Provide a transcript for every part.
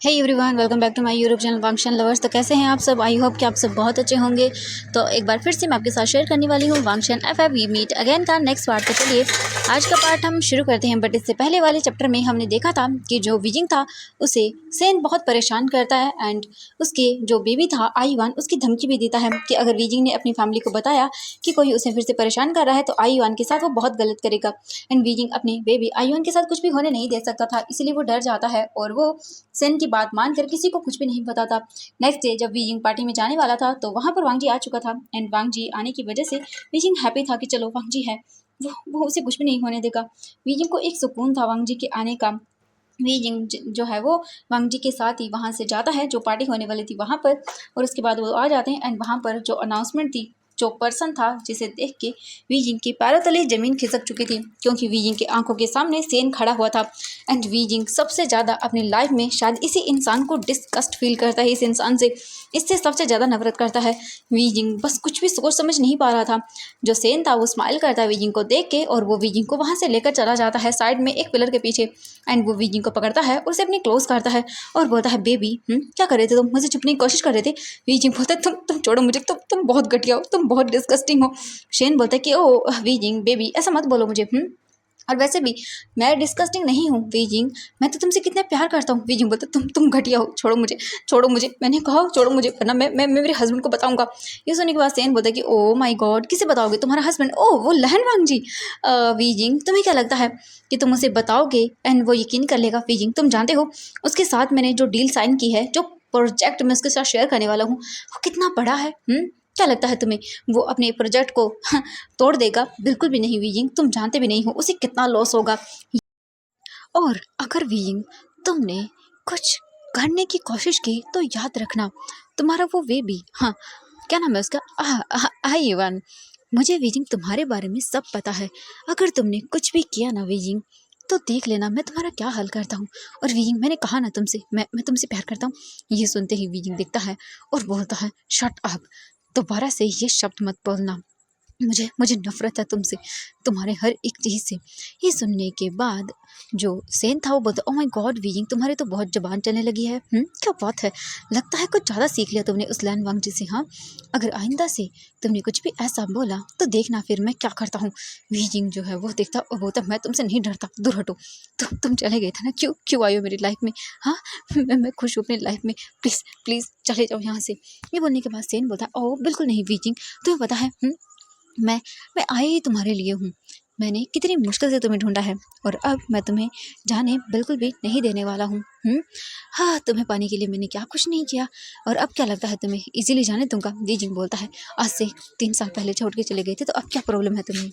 Hey everyone, welcome back to my YouTube channel वांगशन lovers. तो कैसे हैं आप सब? आई होप कि आप सब बहुत अच्छे होंगे। तो एक बार फिर से मैं आपके साथ शेयर करने वाली हूँ वांगशन एफएफ वी मीट अगेन का नेक्स्ट पार्ट। तो चलिए आज का पार्ट हम शुरू करते हैं। बट इससे पहले वाले चैप्टर में हमने देखा था कि जो विजिंग था उसे सेन बहुत परेशान करता है एंड उसके जो बेबी था आईवान उसकी धमकी भी देता है कि अगर विजिंग ने अपनी फैमिली को बताया कि कोई उसे फिर से परेशान कर रहा है तो आईवान के साथ वो बहुत गलत करेगा। एंड विजिंग अपने बेबी आईवान के साथ कुछ भी होने नहीं दे सकता था, इसीलिए वो डर जाता है और वो सेन की बात मानकर किसी को कुछ भी नहीं बताता। नेक्स्ट डे जब वीजिंग पार्टी में जाने वाला था तो वहाँ पर वांगजी आ चुका था एंड वांगजी आने की वजह से वीजिंग हैप्पी था कि चलो वांगजी है, वो उसे कुछ भी नहीं होने देगा। वीजिंग को एक सुकून था वांगजी के आने का। वीजिंग जो है वो वांगजी के साथ ही वहाँ से जाता है जो पार्टी होने वाली थी वहाँ पर, और उसके बाद वो आ जाते हैं एंड वहाँ पर जो अनाउंसमेंट थी, जो पर्सन था जिसे देख के वीजिंग की पैरों तले जमीन खिसक चुकी थी, क्योंकि वीजिंग की आंखों के सामने सेन खड़ा हुआ था। एंड वीजिंग सबसे ज़्यादा अपनी लाइफ में शायद इसी इंसान को डिस्गस्ट फील करता है, इस इंसान से इससे सबसे ज़्यादा नफरत करता है। वीजिंग बस कुछ भी सोच समझ नहीं पा रहा था। जो सेन था वो स्माइल करता है वीजिंग को देख के और वो वीजिंग को वहाँ से लेकर चला जाता है साइड में एक पिलर के पीछे। एंड वो वीजिंग को पकड़ता है और उसे अपनी क्लोज करता है और बोलता है बेबी क्या कर रहे थे तुम? मुझे छुपने की कोशिश कर रहे थे। वीजिंग बोलता है तुम छोड़ो मुझे, तुम बहुत घटिया हो, तुम बहुत डिस्गस्टिंग हो। शेन बोलता है कि ओ वीजिंग बेबी ऐसा मत बोलो मुझे। और वैसे भी मैं डिस्गस्टिंग नहीं हूँ वीजिंग, मैं तो तुमसे कितना प्यार करता हूँ। वीजिंग बोलता तुम घटिया हो, छोड़ो मुझे, छोड़ो मुझे, मैंने कहा छोड़ो मुझे वरना मैं मेरे हस्बैंड को बताऊंगा। ये सुनने के बाद सेन बोलता है कि ओ माय गॉड किसे बताओगे? तुम्हारा हस्बैंड? ओ वो लहन वांगजी। वीजिंग तुम्हें क्या लगता है कि तुम उसे बताओगे एंड वो यकीन कर लेगा? वीजिंग तुम जानते हो उसके साथ मैंने जो डील साइन की है, जो प्रोजेक्ट मैं उसके साथ शेयर करने वाला हूँ वो कितना बड़ा है। क्या लगता है तुम्हें वो अपने प्रोजेक्ट को तोड़ देगा? बिल्कुल भी नहीं वीजिंग, तुम जानते भी नहीं हो उसे कितना लॉस होगा। और अगर वीइंग तुमने कुछ करने की कोशिश की तो याद रखना तुम्हारा वो वे भी, हाँ क्या नाम है उसका, आईवान। मुझे वीजिंग तुम्हारे बारे में सब पता है। अगर तुमने कुछ भी किया ना वीजिंग तो देख लेना मैं तुम्हारा क्या हल करता हूँ। और वीजिंग मैंने कहा ना तुमसे मैं तुमसे प्यार करता हूँ। ये सुनते ही वीजिंग देखता है और बोलता है शट अप, दोबारा से ये शब्द मत बोलना। मुझे मुझे नफरत है तुमसे, तुम्हारे हर एक चीज़ से। ये सुनने के बाद जो सेन था वो बोलता ओ माय गॉड वीजिंग तुम्हारी तो बहुत जबान चलने लगी है। क्या बात है, लगता है कुछ ज़्यादा सीख लिया तुमने उस लैन वांग जी से। हाँ अगर आइंदा से तुमने कुछ भी ऐसा बोला तो देखना फिर मैं क्या करता हूँ। वीजिंग जो है वो देखता और बोलता मैं तुमसे नहीं डरता, दूर हटो। तुम चले गए थे ना, क्यों क्यों आए हो मेरी लाइफ में? हाँ मैं खुश हूँ अपनी लाइफ में, प्लीज़ प्लीज़ चले जाओ यहाँ से। ये बोलने के बाद सेन बोलता ओ बिल्कुल नहीं वीजिंग, तुम्हें पता है मैं मैं आई ही तुम्हारे लिए हूँ। मैंने कितनी मुश्किल से तुम्हें ढूंढा है और अब मैं तुम्हें जाने बिल्कुल भी नहीं देने वाला हूँ। हाँ तुम्हें पाने के लिए मैंने क्या कुछ नहीं किया, और अब क्या लगता है तुम्हें इजीली जाने दूंगा? वीजिंग बोलता है आज से 3 साल पहले छोड़ के चले गए थे तो अब क्या प्रॉब्लम है तुम्हें?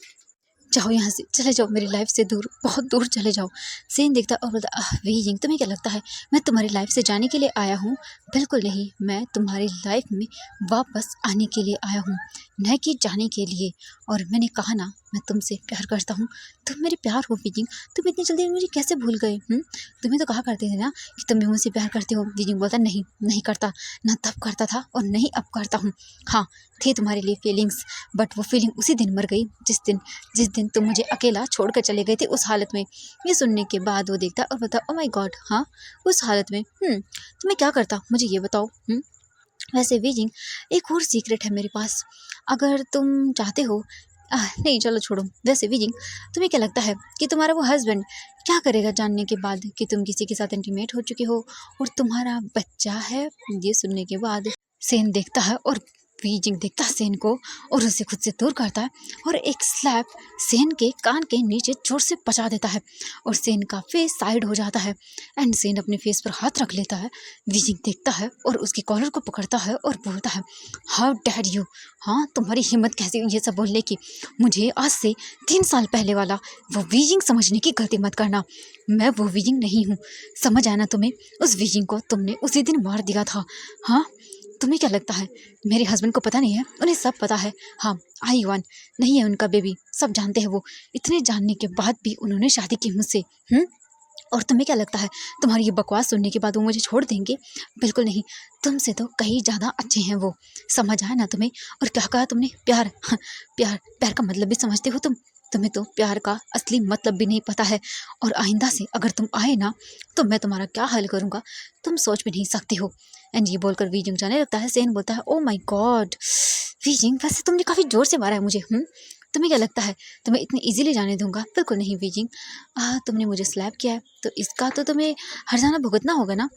जाओ यहाँ से, चले जाओ मेरी लाइफ से दूर, बहुत दूर चले जाओ। सेन देखता और बोलता वीजिंग तुम्हें क्या लगता है मैं तुम्हारी लाइफ से जाने के लिए आया हूँ? बिल्कुल नहीं, मैं तुम्हारी लाइफ में वापस आने के लिए आया हूँ, न कि जाने के लिए। और मैंने कहा ना मैं तुमसे प्यार करता हूँ, तुम मेरे प्यार हो वीजिंग। तुम इतनी जल्दी मुझे कैसे भूल गए? तुम्हें तो कहा करते थे ना कि तुम भी मुझसे प्यार करते हो। वीजिंग बोलता नहीं नहीं करता, ना तब करता था और नहीं अब करता हूँ। हाँ थी तुम्हारे लिए फीलिंग्स, बट वो फीलिंग उसी दिन मर गई जिस दिन तुम मुझे अकेला छोड़कर चले गए थे उस हालत में। ये सुनने के बाद वो देखता और बता ओ माय गॉड हाँ उस हालत में तो मैं क्या करता मुझे ये बताओ। वैसे वीजिंग एक और सीक्रेट है मेरे पास, अगर तुम चाहते हो। नहीं चलो छोड़ो। वैसे वीजिंग तुम्हें क्या लगता है कि तुम्हारा वो हस्बैंड क्या करेगा जानने के बाद कि तुम किसी के साथ इंटीमेट हो चुके हो और तुम्हारा बच्चा है? ये सुनने के बाद सेन देखता है और वीजिंग देखता है सेन को और उसे खुद से दूर करता है और एक स्लैप सेन के कान के नीचे जोर से पचा देता है और सेन का फेस साइड हो जाता है एंड सेन अपने फेस पर हाथ रख लेता है। वीजिंग देखता है और उसकी कॉलर को पकड़ता है और बोलता है हाउ डेयर यू, हाँ तुम्हारी हिम्मत कैसी हुई ये सब बोलने की? मुझे आज से 3 साल पहले वाला वो वीजिंग समझने की गलती मत करना। मैं वो वीजिंग नहीं हूँ, समझ आया ना तुम्हें? उस वीजिंग को तुमने उसी दिन मार दिया था। हाँ तुम्हें क्या लगता है मेरे हस्बैंड को पता नहीं है? उन्हें सब पता है। हाँ आईवान नहीं है उनका बेबी, सब जानते हैं वो। इतने जानने के बाद भी उन्होंने शादी की मुझसे। और तुम्हें क्या लगता है तुम्हारी ये बकवास सुनने के बाद वो मुझे छोड़ देंगे? बिल्कुल नहीं, तुमसे तो कहीं ज़्यादा अच्छे हैं वो, समझ आया ना तुम्हें? और क्या कहा तुमने? प्यार? हाँ, प्यार प्यार का मतलब भी समझते हो तुम? तुम्हें तो प्यार का असली मतलब भी नहीं पता है, और आइंदा से अगर तुम आए ना तो मैं तुम्हारा क्या हल करूँगा तुम सोच भी नहीं सकती हो। एंड ये बोलकर वीजिंग जाने लगता है। सेन बोलता है, ओ माई गॉड वीजिंग, वैसे तुमने काफ़ी ज़ोर से मारा है मुझे। तुम्हें क्या लगता है तुम्हें इतनी इजीली जाने दूंगा? बिल्कुल नहीं वीजिंग। तुमने मुझे स्लैप किया है तो इसका तो तुम्हें हर्जाना भुगतना होगा ना।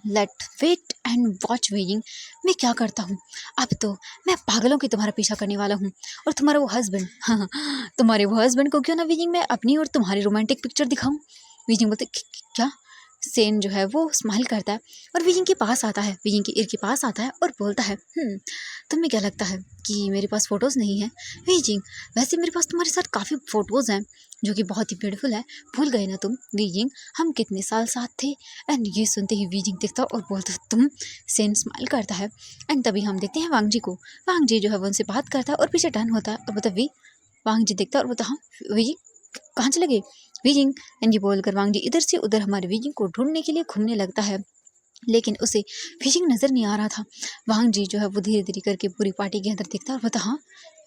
लेट वेट एंड वॉच वीजिंग, मैं क्या करता हूँ। अब तो मैं पागलों की तुम्हारा पीछा करने वाला हूँ, और तुम्हारा वो हस्बैंड, हाँ तुम्हारे वो हस्बैंड को क्यों ना वीजिंग मैं अपनी और तुम्हारी रोमांटिक पिक्चर दिखाऊं। वीजिंग बोलते, क्या? सेन जो है वो स्माइल करता है और वीजिंग के पास आता है, वीजिंग के ईयर के पास आता है और बोलता है, तुम्हें क्या लगता है कि मेरे पास फ़ोटोज़ नहीं है? वीजिंग, वैसे मेरे पास तुम्हारे साथ काफ़ी फ़ोटोज़ हैं जो कि बहुत ही ब्यूटीफुल है। भूल गए ना तुम वीजिंग, हम कितने साल साथ थे? एंड ये सुनते ही वीजिंग देखता और बोलता है, तुम? सेन स्माइल करता है। एंड तभी हम देखते हैं वांग जी को। वांग जी जो है वो उनसे बात करता है और पीछे टर्न होता है और बोलता, वी? वांग जी देखता है और बोलता, हाँ वीजिंग कहाँ चले गए? वीजिंग, एंड ये बोलकर वांग जी इधर से उधर हमारे वीजिंग को ढूंढने के लिए घूमने लगता है, लेकिन उसे वीजिंग नज़र नहीं आ रहा था। वांग जी जो है वो धीरे धीरे करके पूरी पार्टी के अंदर देखता है और बोलता, हाँ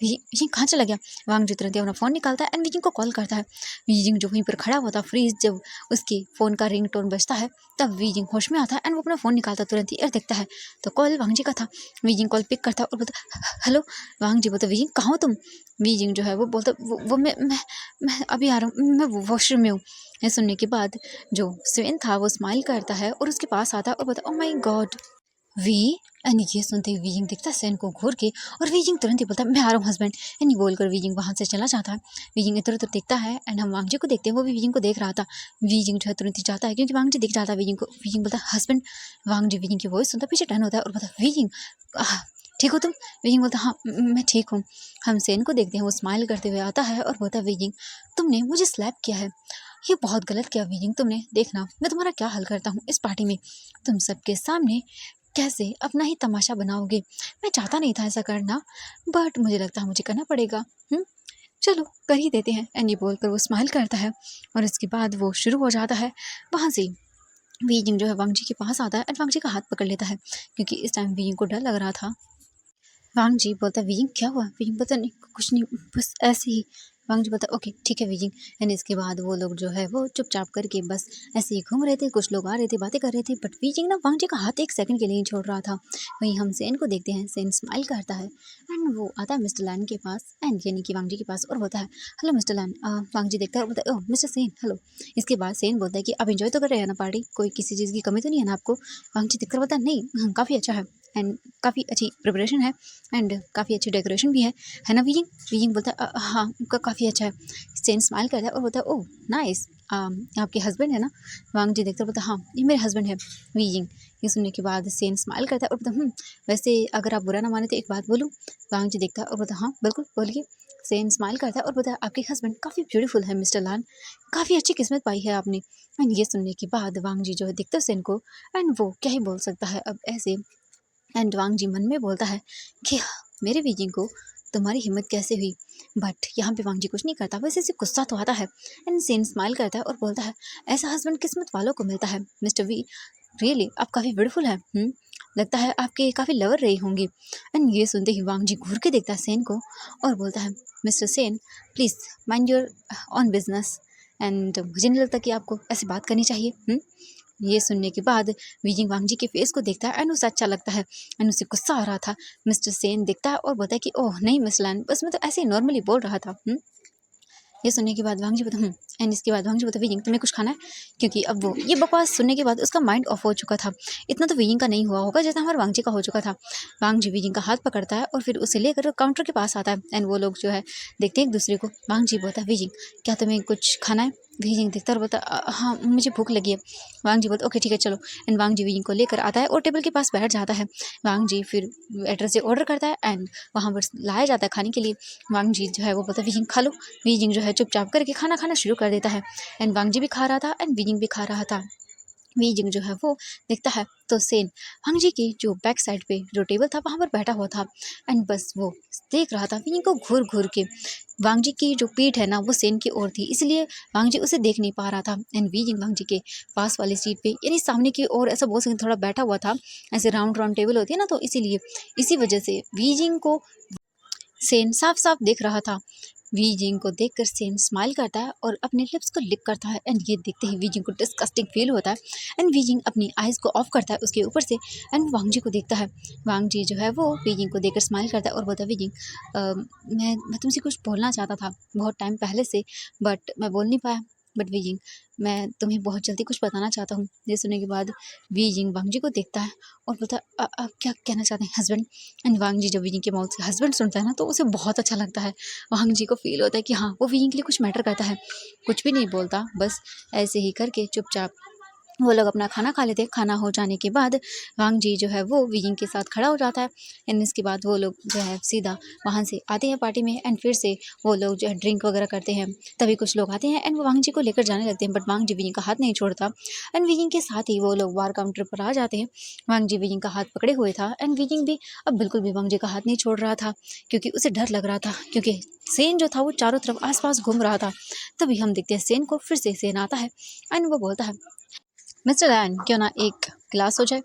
वीजिंग कहाँ चला गया? वांग जी तुरंत ही अपना फ़ोन निकालता है एंड वीजिंग को कॉल करता है। वीजिंग जो वहीं पर खड़ा हुआ था फ्रीज, जब उसके फ़ोन का रिंगटोन बजता है तब वीजिंग होश में आता है एंड वो अपना फ़ोन निकालता तुरंत ही और देखता है तो कॉल वांग जी का था। वीजिंग कॉल पिक करता है और बोलता, हेलो। वांग जी बोलता, वीजिंग कहाँ हो तुम? वीजिंग जो है वो बोलता, वो मैं अभी आ रहा हूँ, मैं वॉशरूम में हूँ। ये सुनने के बाद जो स्वेन था वो स्माइल करता है और उसके पास आता है और बोलता, oh my god we. And ये सुनते ही वीजिंग देखता है सेन को घूर के, और वीजिंग तुरंत ही बोलता है, मैं आ रहा हूँ हस्बैंड। एंड बोलकर वीजिंग वहाँ से चला जाता है। वीजिंग इधर उधर देखता है एंड हम वांग जी को देखते हैं, वो भी वीजिंग को देख रहा था। वीजिंग जो है तुरंत ही जाता है क्योंकि वांग जी दिख जाता है वीजिंग को। वीजिंग बोलता है, हस्बैंड। वांग जी वीजिंग की वॉइस सुनता है, पीछे टर्न होता है और बोलता है, वीजिंग ठीक हो तुम? वीजिंग बोलता, हाँ मैं ठीक हूँ। हम सेन को देखते हैं, वो स्माइल करते हुए आता है और बोलता, वीजिंग तुमने मुझे स्लैप किया है, ये बहुत गलत किया वीजिंग तुमने। देखना मैं तुम्हारा क्या हल करता हूँ इस पार्टी में। तुम सबके सामने कैसे अपना ही तमाशा बनाओगे? मैं चाहता नहीं था ऐसा करना, बट मुझे लगता है मुझे करना पड़ेगा। चलो कर ही देते हैं। एंड ये बोलकर वो स्माइल करता है और इसके बाद वो शुरू हो जाता है। वहाँ से वीजिंग जो है वांग जी के पास आता है एंड वांग जी का हाथ पकड़ लेता है क्योंकि इस टाइम वीजिंग को डर लग रहा था। वांग जी बोलता, वीजिंग क्या हुआ? वीजिंग बोलता, नहीं कुछ नहीं, बस ऐसे ही। वांग जी बोलता, ओके ठीक है वीजिंग। एंड इसके बाद वो लोग जो है वो चुपचाप करके बस ऐसे ही घूम रहे थे, कुछ लोग आ रहे थे बातें कर रहे थे, बट वीजिंग ना वांग जी का हाथ एक सेकंड के लिए नहीं छोड़ रहा था। वहीं हम सेन को देखते हैं, सेन स्माइल करता है एंड वो आता है मिस्टर लैन के पास, एंड यानी कि वांग जी के पास, और बोलता है, हेलो मिस्टर लैन। वांग जी देखता है और बोलता है, ओह मिस्टर सेन हेलो। इसके बाद सेन बोलता है कि आप इंजॉय तो कर रहे हैं ना पार्टी, कोई किसी चीज़ की कमी तो नहीं है ना आपको? वांग जी देखकर बोलता है, नहीं काफ़ी अच्छा है एंड काफ़ी अच्छी प्रिपरेशन है एंड काफ़ी अच्छी डेकोरेशन भी है ना वीजिंग? वीजिंग बोलता है, हाँ काफ़ी अच्छा है। सेन स्माइल करता है और बोलता है, ओह नाइस, आपके हस्बैंड है ना? वांग जी देखते बोलता है, हाँ ये मेरे हस्बैंड है। वीजिंग ये सुनने के बाद सेन स्माइल करता है और बोलता है, वैसे अगर आप बुरा ना माने तो एक बात बोलूँ? वांग जी देखता है और बोलता है, हाँ बिल्कुल बोलिए। सेन स्माइल करता है और बोलता है, आपके हस्बैंड काफ़ी ब्यूटीफुल है मिस्टर लान, काफ़ी अच्छी किस्मत पाई है आपने। एंड ये सुनने के बाद वांग जी जो है देखता है सेन को, एंड वो क्या ही बोल सकता है अब ऐसे। एंड वांग जी मन में बोलता है कि मेरे वीजिंग को तुम्हारी हिम्मत कैसे हुई? बट यहाँ पे वांग जी कुछ नहीं करता, बस इसे गुस्सा तो आता है। एंड सेन स्माइल करता है और बोलता है, ऐसा हस्बैंड किस्मत वालों को मिलता है मिस्टर वी, रियली आप काफ़ी ब्यूटीफुल है। लगता है आपके काफ़ी लवर रही होंगी। एंड ये सुनते ही वांग जी घूर के देखता है सेन को और बोलता है, mister Sen please mind your on business, and मुझे नहीं लगता कि आपको ऐसी बात करनी चाहिए। ये सुनने के बाद वीजिंग वांग जी के फेस को देखता है एंड उसे अच्छा लगता है एंड उसे गुस्सा आ रहा था। मिस्टर सेन देखता है और बोलता है कि ओह नहीं मिस लैन, बस मैं तो ऐसे ही नॉर्मली बोल रहा था। ये सुनने के बाद वांग जी बोलता, एंड इसके बाद वांग जी बोलता, वीजिंग तुम्हें कुछ खाना है? क्योंकि अब वो ये बकवास सुनने के बाद उसका माइंड ऑफ हो चुका था। इतना तो वीजिंग का नहीं हुआ होगा जैसा हमारे वांग जी का हो चुका था। वांग जी वीजिंग का हाथ पकड़ता है और फिर उसे लेकर काउंटर के पास आता है एंड वो लोग जो है देखते हैं एक दूसरे को। वांग जी बोलता है, वीजिंग क्या तुम्हें कुछ खाना है? वीजिंग देखता है और बोलता, हाँ मुझे भूख लगी है। वांग जी बोलता, ओके ठीक है चलो। एंड वांग जी वीजिंग को लेकर आता है और टेबल के पास बैठ जाता है। वांग जी फिर वेटर से ऑर्डर करता है एंड वहाँ पर लाया जाता है खाने के लिए। वांग जी जो है वो बोलता है, वीजिंग खा लो। वीजिंग जो है चुपचाप करके खाना खाना शुरू कर देता है एंड वांग जी भी खा रहा था एंड वीजिंग भी खा रहा था। वीजिंग जो है वो देखता है तो सेन वांग जी की जो बैक साइड पे जो टेबल था वहाँ पर बैठा हुआ था एंड बस वो देख रहा था वीजिंग को घूर घूर के। वांग जी की जो पीठ है ना वो सेन की ओर थी, इसलिए वांग जी उसे देख नहीं पा रहा था एंड वीजिंग वांग जी के पास वाली सीट पे यानी सामने की ओर ऐसा बोल सकते थोड़ा बैठा हुआ था। ऐसे राउंड राउंड टेबल होती है ना, तो इसीलिए इसी वजह से वीजिंग को सेन साफ साफ देख रहा था। वीजिंग को देखकर सेन स्माइल करता है और अपने लिप्स को लिक करता है। एंड ये देखते ही वीजिंग को डिस्गस्टिंग फील होता है। एंड वीजिंग अपनी आइज़ को ऑफ करता है उसके ऊपर से एंड वांग जी को देखता है। वांग जी जो है वो वीजिंग को देखकर स्माइल करता है और बोलता है, वीजिंग मैं तुमसे कुछ बोलना चाहता था बहुत टाइम पहले से, बट मैं बोल नहीं पाया। बट वीजिंग, मैं तुम्हें बहुत जल्दी कुछ बताना चाहता हूँ। ये सुनने के बाद वीजिंग वांग जी को देखता है और बोलता है, आप क्या कहना चाहते हैं हस्बैंड? एंड वांग जी जब वीजिंग के माउथ से हस्बैंड सुनता है ना, तो उसे बहुत अच्छा लगता है। वांग जी को फील होता है कि हाँ, वो वीजिंग के लिए कुछ मैटर करता है। कुछ भी नहीं बोलता, बस ऐसे ही करके चुपचाप वो लोग अपना खाना खा लेते हैं। खाना हो जाने के बाद वांग जी जो है वो वीजिंग के साथ खड़ा हो जाता है। एंड इसके बाद वो लोग जो है सीधा वहाँ से आते हैं पार्टी में। एंड फिर से वो लोग जो है ड्रिंक वगैरह करते हैं। तभी कुछ लोग आते हैं एंड वो वांग जी को लेकर जाने लगते हैं, बट वांग जी वीजिंग का हाथ नहीं छोड़ता। एंड वीजिंग के साथ ही वो लोग बार काउंटर पर आ जाते हैं। वांग जी वीजिंग का हाथ पकड़े हुए था एंड वीजिंग भी अब बिल्कुल भी वांग जी का हाथ नहीं छोड़ रहा था, क्योंकि उसे डर लग रहा था, क्योंकि सेन जो था वो चारों तरफ आसपास घूम रहा था। तभी हम देखते हैं सेन को, फिर से सेन आता है एंड वो बोलता है, मिस्टर लैन, क्यों ना एक गिलास हो जाए,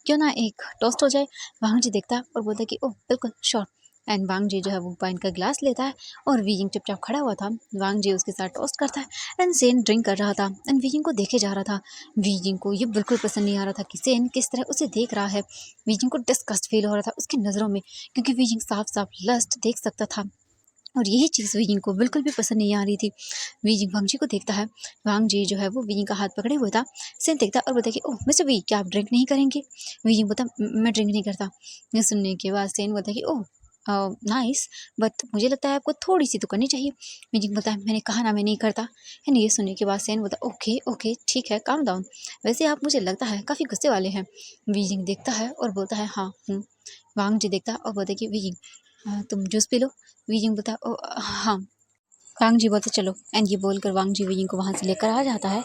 क्यों ना एक टोस्ट हो जाए। वांग जी देखता है और बोलता है कि ओह बिल्कुल श्योर। एंड वांग जी जो है वो वाइन का गिलास लेता है और वीजिंग चुपचाप खड़ा हुआ था। वांग जी उसके साथ टोस्ट करता है एंड सेन ड्रिंक कर रहा था एंड वीजिंग को देखे जा रहा था। वीजिंग को ये बिल्कुल पसंद नहीं आ रहा था कि सेन किस तरह उसे देख रहा है। वीजिंग को डिस्गस्ट फील हो रहा था उसकी नज़रों में, क्योंकि वीजिंग साफ साफ लस्ट देख सकता था और यही चीज़ वीजिंग को बिल्कुल भी पसंद नहीं आ रही थी। वीजिंग वांग जी को देखता है। वांग जी जो है वो वीजिंग का हाथ पकड़े हुए था। सेन देखता और बोलता कि ओह मिस्टर वी, क्या आप ड्रिंक नहीं करेंगे? वीजिंग बोलता, मैं ड्रिंक नहीं करता। ये सुनने के बाद सेन बोलता कि ओह नाइस, बट मुझे लगता है आपको थोड़ी सी तो करनी चाहिए। वीजिंग बोलता है, मैंने कहा ना मैं नहीं करता। एंड ये सुनने के बाद सेन बोलता, ओके ओके ठीक है, काम डाउन। वैसे आप, मुझे लगता है, काफ़ी गुस्से वाले हैं। वीजिंग देखता है और बोलता है, हाँ हूँ। वांग जी देखता और बोलता कि वीजिंग तुम जूस पी लो। वीजिंग बोलता, ओ हाँ। वांग जी बोलते चलो। एंड ये बोलकर वांग जी वीजिंग को वहाँ से लेकर आ जाता है।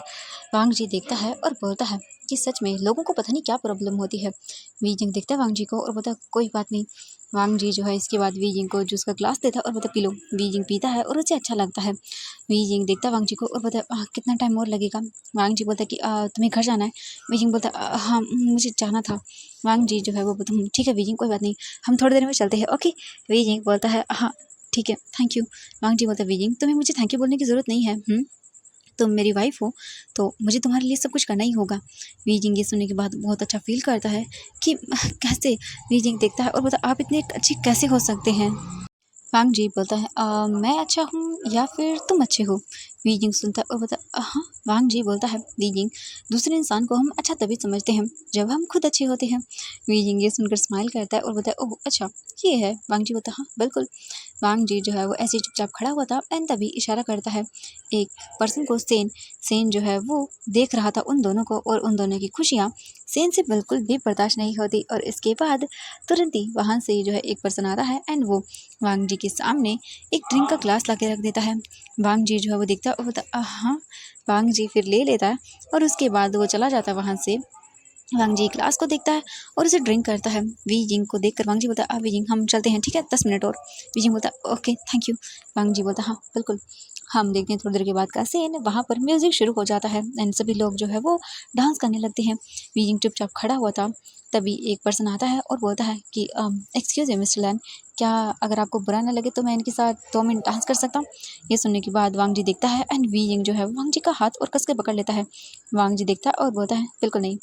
वांग जी देखता है और बोलता है कि सच में लोगों को पता नहीं क्या प्रॉब्लम होती है। वीजिंग देखता है वांग जी को और बोलता है कोई बात नहीं। वांग जी जो है इसके बाद वीजिंग को जूस का ग्लास देता है और बोलता पी लो। वीजिंग पीता है और उसे अच्छा लगता है। वीजिंग देखता है वांग जी को और बोलता है कितना टाइम और लगेगा? वांग जी बोलता है कि तुम्हें घर जाना है? वीजिंग बोलता है हाँ मुझे जाना था। वांग जी जो है वो बोलता ठीक है वीजिंग, कोई बात नहीं, हम थोड़ी देर में चलते हैं, ओके। वीजिंग बोलता है हाँ ठीक है, थैंक यू। वांग जी बोलता है, वीजिंग तुम्हें मुझे थैंक यू बोलने की ज़रूरत नहीं है। तुम मेरी वाइफ हो तो मुझे तुम्हारे लिए सब कुछ करना ही होगा। वीजिंग ये सुनने के बाद बहुत अच्छा फील करता है कि कैसे। वीजिंग देखता है और बोलता आप इतने अच्छे कैसे हो सकते हैं? वांग जी बोलता है, मैं अच्छा हूँ या फिर तुम अच्छे हो? वीजिंग सुनता है और बोलता है, हाँ। वांग जी बोलता है, वीजिंग, दूसरे इंसान को हम अच्छा तभी समझते हैं जब हम खुद अच्छे होते हैं। वीजिंग ये सुनकर स्माइल करता है और बोलता है, ओह अच्छा ये है। वांग जी बोलता है, हाँ बिल्कुल। वांग जी जो है वो ऐसे ही चुपचाप खड़ा हुआ था एंड तभी इशारा करता है एक पर्सन को। सेन। सेन जो है वो देख रहा था उन दोनों को और उन दोनों की खुशियाँ सेन से बिल्कुल भी बर्दाश्त नहीं होती। और इसके बाद तुरंत ही वहाँ से जो है एक पर्सन आता है एंड वो वांग जी के सामने एक ड्रिंक का ग्लास ला के रख देता है। वांग जी जो है वो देखता है और बोलता हाँ। वांग जी फिर ले लेता है और उसके बाद वो चला जाता है वहाँ से। वांग जी ग्लास को देखता है और उसे ड्रिंक करता है। वीजिंग को देखकर वांग जी बोलता है, वीजिंग हम चलते हैं, ठीक है, 10 मिनट और। वीजिंग बोलता है ओके थैंक यू। वांग जी बोलता हाँ बिल्कुल। हम देखते हैं थोड़ी देर के बाद का सीन, वहाँ पर म्यूजिक शुरू हो जाता है एंड सभी लोग जो है वो डांस करने लगते हैं। वीजिंग चुपचाप खड़ा हुआ था। तभी एक पर्सन आता है और बोलता है कि एक्सक्यूज़ मी मिस्टर लैन, क्या अगर आपको बुरा ना लगे तो मैं इनके साथ 2 मिनट डांस कर सकता हूँ? ये सुनने के बाद वांग जी देखता है एंड वीजिंग जो है वांग जी का हाथ और कस के पकड़ लेता है। वांग जी देखता है और बोलता है बिल्कुल नहीं।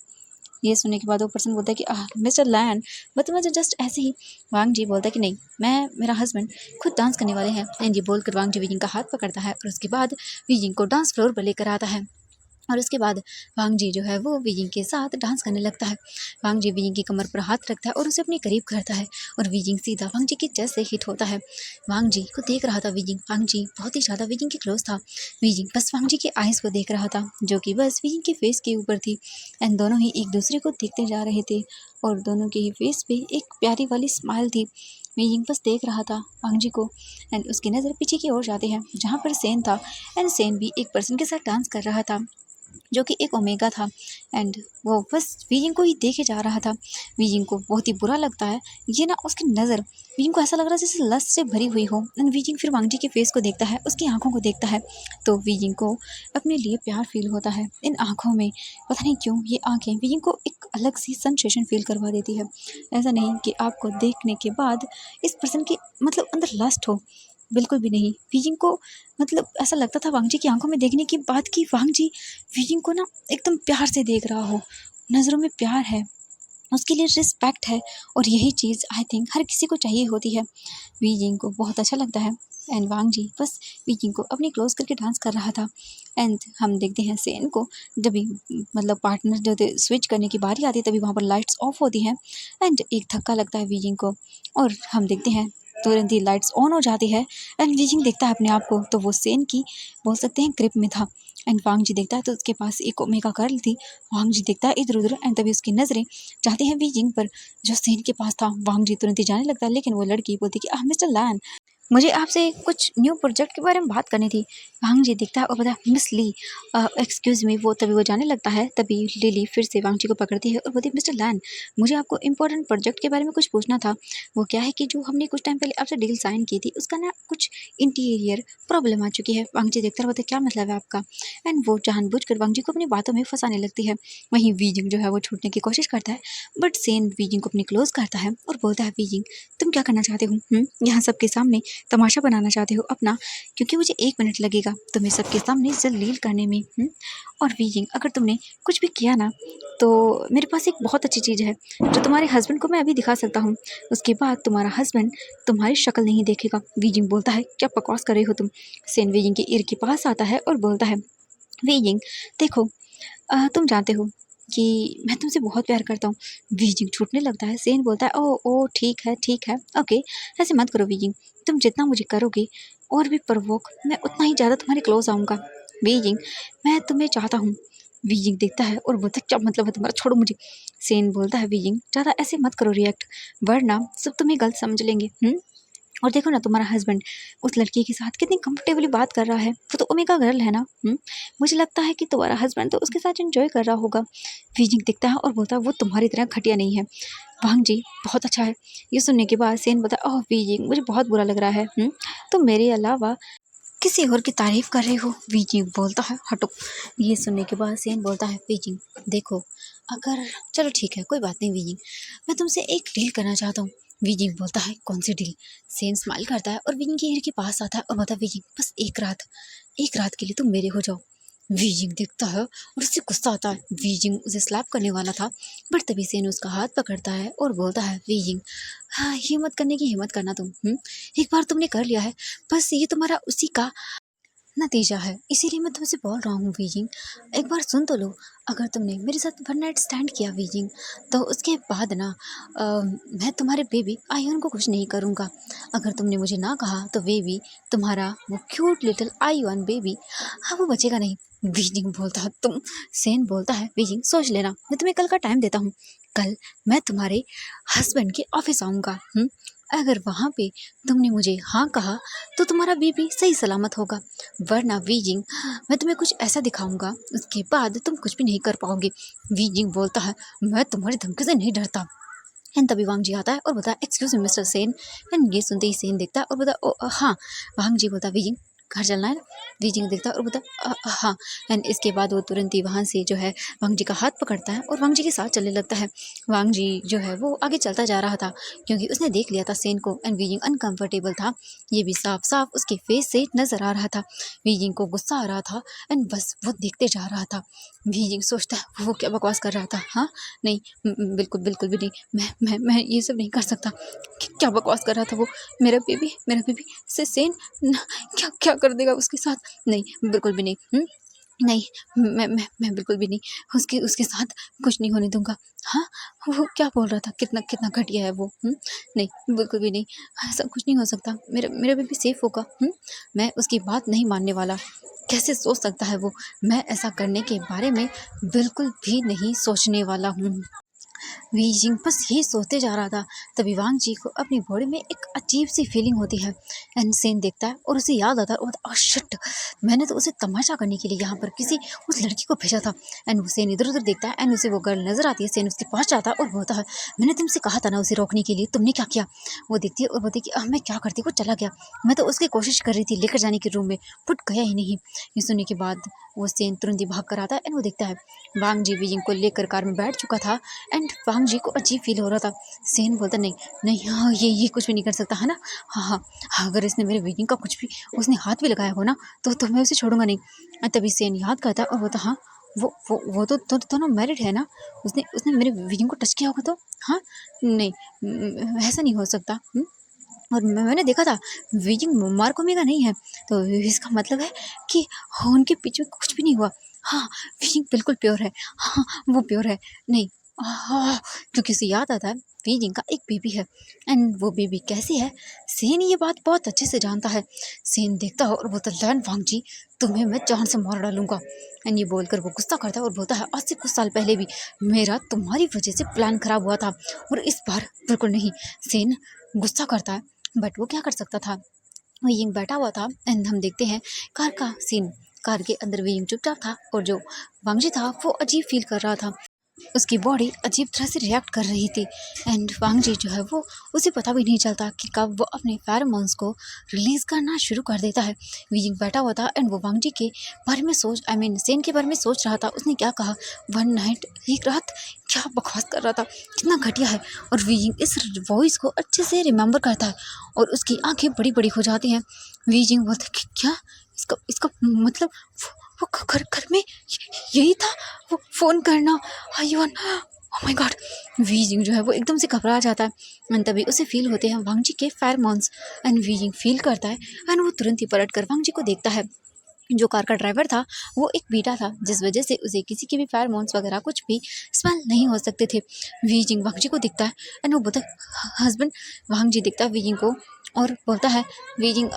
ये सुनने के बाद वो पर्सन बोलता है कि मिस्टर लैन, मतलब मुझे जस्ट ऐसे ही। वांग जी बोलता है कि नहीं, मैं, मेरा हस्बैंड खुद डांस करने वाले हैं। एंड ये बोलकर वांग जी वीजिंग का हाथ पकड़ता है और उसके बाद वीजिंग को डांस फ्लोर पर लेकर आता है। और उसके बाद वांग जी जो है वो वीजिंग के साथ डांस करने लगता है। वांग जी वीजिंग की कमर पर हाथ रखता है और उसे अपने करीब करता है और वीजिंग सीधा वांग जी की चेस्ट से हिट होता है। वांग जी को देख रहा था वीजिंग। वांग जी बहुत ही ज़्यादा वीजिंग के क्लोज था। वीजिंग बस वांग जी के आइज़ को देख रहा था, जो कि बस वीजिंग के फेस के ऊपर थी। एंड दोनों ही एक दूसरे को देखते जा रहे थे और दोनों के ही फेस पे एक प्यारी वाली स्माइल थी। वीजिंग बस देख रहा था वांग जी को एंड उसकी नज़र पीछे की ओर जाते हैं जहाँ पर सेन था। एंड सेन भी एक पर्सन के साथ डांस कर रहा था जो कि एक ओमेगा था एंड वो बस वीजिंग को ही देखे जा रहा था। वीजिंग को बहुत ही बुरा लगता है ये ना, उसकी नज़र वीजिंग को ऐसा लग रहा है जैसे लस्ट से भरी हुई हो। एंड वीजिंग फिर वांग जी के फेस को देखता है, उसकी आंखों को देखता है तो वीजिंग को अपने लिए प्यार फील होता है इन आंखों में। पता नहीं क्यों ये आंखें वीजिंग को एक अलग सी सेंसेशन फील करवा देती है। ऐसा नहीं कि आपको देखने के बाद इस पर्सन की मतलब अंदर लस्ट हो, बिल्कुल भी नहीं। वीजिंग को मतलब ऐसा लगता था वांग जी की आंखों में देखने के बाद कि वांग जी वीजिंग को ना एकदम प्यार से देख रहा हो, नज़रों में प्यार है, उसके लिए रिस्पेक्ट है। और यही चीज़ आई थिंक हर किसी को चाहिए होती है। वीजिंग को बहुत अच्छा लगता है एंड वांग जी बस वीजिंग को अपनी क्लोज करके डांस कर रहा था। एंड हम देखते हैं सेन को, जब भी मतलब पार्टनर जो थे स्विच करने की बारी आती है तभी वहाँ पर लाइट्स ऑफ होती हैं एंड एक धक्का लगता है वीजिंग को और हम देखते हैं तुरंत ही लाइट्स ऑन हो जाती है एंड वीजिंग देखता है अपने आप को तो वो सेन की बोल सकते हैं ग्रिप में था। एंड वांग जी देखता है तो उसके पास एक ओमेगा गर्ल थी। वांग जी देखता है इधर उधर एंड तभी उसकी नज़रें जाती हैं वीजिंग पर जो सेन के पास था। वांग जी तुरंत ही जाने लगता है लेकिन वो लड़की बोलती कि मिस्टर लैन, मुझे आपसे कुछ न्यू प्रोजेक्ट के बारे में बात करनी थी। वांग जी दिखता है और बोलता है मिस ली, एक्सक्यूज़ मी। वो तभी वो जाने लगता है तभी लिली फिर से वांग जी को पकड़ती है और बोलती है मिस्टर लैन, मुझे आपको इंपॉर्टेंट प्रोजेक्ट के बारे में कुछ पूछना था। वो क्या है कि जो हमने कुछ टाइम पहले आपसे डील साइन की थी उसका ना कुछ इंटीरियर प्रॉब्लम आ चुकी है। वांग जी देखता है बोलते क्या मतलब है आपका। एंड वो जानबूझकर वांग जी को अपनी बातों में फंसाने लगती है। वहीं वीजिंग जो है वो छूटने की कोशिश करता है बट सेन वीजिंग को अपनी क्लोज करता है और बोलता है वीजिंग तुम क्या करना चाहते हो, यहाँ सबके सामने तमाशा बनाना चाहते हो अपना, क्योंकि मुझे 1 मिनट लगेगा तुम्हें सबके सामने जलील करने में। और वीजिंग अगर तुमने कुछ भी किया ना तो मेरे पास एक बहुत अच्छी चीज़ है जो तुम्हारे हस्बैंड को मैं अभी दिखा सकता हूँ, उसके बाद तुम्हारा हस्बैंड तुम्हारी शक्ल नहीं देखेगा। वीजिंग बोलता है क्या बकवास कर रहे हो तुम। सेन वीजिंग के ईयर के पास आता है और बोलता है वीजिंग देखो, तुम जानते हो कि मैं तुमसे बहुत प्यार करता हूँ। वीजिंग छूटने लगता है। सेन बोलता है ओ ओ ठीक है ओके, ऐसे मत करो वीजिंग, तुम जितना मुझे करोगे और भी प्रवोक मैं उतना ही ज़्यादा तुम्हारे क्लोज आऊँगा। वीजिंग मैं तुम्हें चाहता हूँ। वीजिंग देखता है और बोलता है क्या मतलब है तुम्हारा, छोड़ो मुझे। सेन बोलता है वीजिंग ज़्यादा ऐसे मत करो रिएक्ट, वरना सब तुम्हें गलत समझ लेंगे। और देखो ना तुम्हारा हस्बैंड उस लड़की के साथ कितनी कंफर्टेबली बात कर रहा है, वो तो ओमेगा गर्ल है ना। मुझे लगता है कि तुम्हारा हस्बैंड तो उसके साथ एंजॉय कर रहा होगा। वीजिंग दिखता है और बोलता है वो तुम्हारी तरह घटिया नहीं है। वांग जी बहुत अच्छा है। ये सुनने के बाद सेन बोलता है ओह वीजिंग मुझे बहुत बुरा लग रहा है, तुम मेरे अलावा किसी और की तारीफ कर रहे हो। वीजिंग बोलता है हटो। ये सुनने के बाद सेन बोलता है वीजिंग देखो, अगर चलो ठीक है कोई बात नहीं वीजिंग, मैं तुमसे एक डील करना चाहता हूँ। वीजिंग बोलता है कौन सी डील। सेन स्माइल करता है और वीजिंग के ईयर के पास आता है और बोलता है वीजिंग बस एक रात के लिए तुम मेरे हो जाओ। वीजिंग देखता है और उससे गुस्सा आता है। वीजिंग उसे स्लैप करने वाला था बट तभी सेन उसका हाथ पकड़ता है और बोलता है वीजिंग हाँ हिम्मत करने की हिम्मत करना तुम, एक बार तुमने कर लिया है, बस ये तुम्हारा उसी का नतीजा है, इसीलिए मैं तुमसे बोल रहा हूँ वीजिंग, एक बार सुन तो लो। अगर तुमने मेरे साथ वन नाइट स्टैंड किया वीजिंग तो उसके बाद ना मैं तुम्हारे बेबी आयुन को कुछ नहीं करूँगा। अगर तुमने मुझे ना कहा तो बेबी तुम्हारा वो क्यूट लिटिल आयुन बेबी, हाँ वो बचेगा नहीं। वीजिंग बोलता है तुम। सेन बोलता है वीजिंग सोच लेना, मैं तुम्हें कल का टाइम देता हूँ। कल मैं तुम्हारे हस्बैंड के ऑफिस आऊँगा। अगर वहाँ पे तुमने मुझे हाँ कहा तो तुम्हारा बेबी सही सलामत होगा, वरना वीजिंग मैं तुम्हें कुछ ऐसा दिखाऊंगा उसके बाद तुम कुछ भी नहीं कर पाओगे। वीजिंग बोलता है मैं तुम्हारी धमकी से नहीं डरता। एंड तभी वांग जी आता है और बोलता है excuse me mister Sen. And ये सुनते ही सेन देखता है और बोलता है ओ हाँ। वांग जी बोलता है वीजिंग घर चलना है ना। वीजिंग देखता है और बोलता है हाँ। एंड इसके बाद वो तुरंत ही वहाँ से जो है वांग जी का हाथ पकड़ता है और वांग जी के साथ चलने लगता है। वांग जी जो है वो आगे चलता जा रहा था क्योंकि उसने देख लिया था सेन को एंड वीजिंग अनकंफर्टेबल था, ये भी साफ साफ उसके फेस से नजर आ रहा था। वीजिंग को गुस्सा आ रहा था एंड बस वो देखते जा रहा था। वीजिंग सोचता है वो क्या बकवास कर रहा था, हाँ नहीं बिल्कुल बिल्कुल भी नहीं, मैं ये सब नहीं कर सकता। क्या बकवास कर रहा था वो, मेरा बेबी से सेन क्या क्या कर देगा उसके साथ, नहीं बिल्कुल भी नहीं। नहीं मैं बिल्कुल भी नहीं उसके उसके साथ कुछ नहीं होने दूंगा। हाँ वो क्या बोल रहा था, कितना कितना घटिया है वो। नहीं बिल्कुल भी नहीं, ऐसा कुछ नहीं हो सकता, मेरा मेरा बेबी सेफ होगा। मैं उसकी बात नहीं मानने वाला, कैसे सोच सकता है वो, मैं ऐसा करने के बारे में बिल्कुल भी नहीं सोचने वाला हूँ। वीजिंग बस यही सोचते जा रहा था तभी वांग जी को अपनी बॉडी में एक अजीब सी फीलिंग होती है। एंड सेन देखता है और उसे याद आता है और शिट, मैंने तो उसे तमाशा करने के लिए यहाँ पर किसी उस लड़की को भेजा था। एंड वो सेन इधर उधर देखता है एंड उसे वो गर्ल नजर आती है। सेन उसके पास जाता है और बोलता है मैंने तुमसे कहा था ना उसे रोकने के लिए, तुमने क्या किया। वो देखती है और बोलती है कि मैं क्या करती, वो चला गया, मैं तो उसकी कोशिश कर रही थी लेकर जाने के रूम में, बट गया ही नहीं। ये सुनने के बाद वो सेन तुरंत ही भाग कर आता है एंड वो देखता है वांग जी वीजिंग को लेकर कार में बैठ चुका था एंड वांग जी को अजीब फील हो रहा था। सेन बोलता नहीं नहीं, हाँ ये कुछ भी नहीं कर सकता है ना। हाँ हाँ हाँ, अगर इसने मेरे वीजिंग का कुछ भी उसने हाथ भी लगाया हो ना तो मैं उसे छोड़ूंगा नहीं। तभी सेन याद करता है और बोलता हाँ वो तो दोनों मैरिड है ना। उसने उसने मेरे वीजिंग को टच किया होगा तो। हाँ नहीं, ऐसा नहीं हो सकता। और मैंने देखा था वीजिंग मार्कोमी का नहीं है, तो इसका मतलब है कि उनके पीछे कुछ भी नहीं हुआ। हाँ वीजिंग बिल्कुल प्योर है। हाँ वो प्योर है। नहीं, हाँ क्योंकि उसे याद आता है वीजिंग का एक बेबी है। एंड वो बेबी कैसी है, सेन ये बात बहुत अच्छे से जानता है। सेन देखता है और बोलता है वांग जी तुम्हें मैं जान से मार डालूंगा। एंड ये बोलकर वो गुस्सा करता है और बोलता है आज से कुछ साल पहले भी मेरा तुम्हारी वजह से प्लान खराब हुआ था और इस बार बिल्कुल नहीं। सेन गुस्सा करता है बट वो क्या कर सकता था। विंग बैठा हुआ था एंड हम देखते हैं कार का सीन। कार के अंदर विंग चुपचाप था और जो वांगजी था वो अजीब फील कर रहा था। उसकी बॉडी अजीब तरह से रिएक्ट कर रही थी। एंड वांगजी जो है वो उसे पता भी नहीं चलता कि कब वो अपने फेरोमोन्स को रिलीज करना शुरू कर देता है। विंग बैठा हुआ था एंड वो वांगजी के बारे में सेन के बारे में सोच रहा था। उसने क्या कहा, वन नाइट एक रात, क्या बकवास कर रहा था, कितना घटिया है। और विंग इस वॉइस को अच्छे से रिमेंबर करता है और उसकी आंखें बड़ी बड़ी हो जाती हैं। विंग बोलता कि क्या इसका इसका मतलब वो घर घर में यही था, वो फोन करना आयुन। Oh my God. वीजिंग जो है वो एकदम से घबरा जाता है एंड तभी उसे फील होते हैं वांगजी के फेरोमोन्स। एंड वीजिंग फील करता है एंड वो तुरंत ही पलट कर वांगजी को देखता है। जो कार का ड्राइवर था वो एक बीटा था जिस वजह से उसे किसी के भी फेरोमोन्स वगैरह कुछ भी स्मेल नहीं हो सकते थे। वीजिंग वांगजी को दिखता है एंड वो बोलता है हस्बैंड। वांगजी दिखता है वीजिंग को और बोलता है वीजिंग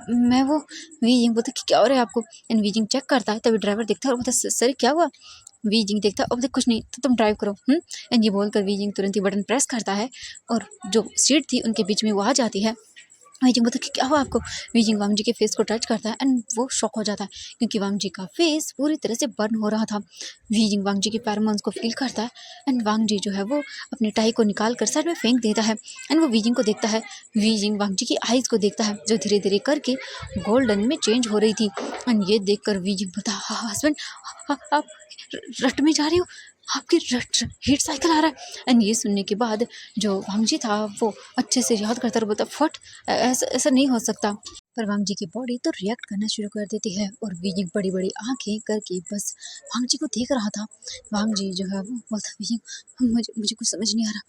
मैं वो। वीजिंग बोलता है कि क्या हो रहा है आपको। एंड वीजिंग चेक करता है तभी ड्राइवर दिखता है और बोलता है सर क्या हुआ। वीजिंग देखता है और बोलता कुछ नहीं तो तुम ड्राइव करो। एंड ये बोलकर वीजिंग तुरंत ही बटन प्रेस करता है और जो सीट थी उनके बीच में वो आ जाती है। वीजिंग बोलता है कि क्या हुआ आपको। वीजिंग वांग जी के फेस को टच करता है एंड वो शॉक हो जाता है क्योंकि वांग जी का फेस पूरी तरह से बर्न हो रहा था। वीजिंग वांग जी के फेरोमोन्स को फील करता है एंड वांग जी जो है वो अपनी टाई को निकाल कर साइड में फेंक देता है। एंड वो वीजिंग को देखता है। वीजिंग वांग जी की आइज़ को देखता है जो धीरे धीरे करके गोल्डन में चेंज हो रही थी। एंड ये देख कर वीजिंग बोलता है हस्बैंड आप रट में जा रहे हो, आपके रट हीट साइकिल आ रहा है। एंड ये सुनने के बाद जो वांगजी था वो अच्छे से याद करता बोलता फट ऐसा ऐसा नहीं हो सकता। पर वांगजी की बॉडी तो रिएक्ट करना शुरू कर देती है और वीजिंग बड़ी बड़ी आंखें करके बस वांगजी को देख रहा था। वांगजी जो है वो बोलता वीजिंग मुझे मुझे कुछ समझ नहीं आ रहा,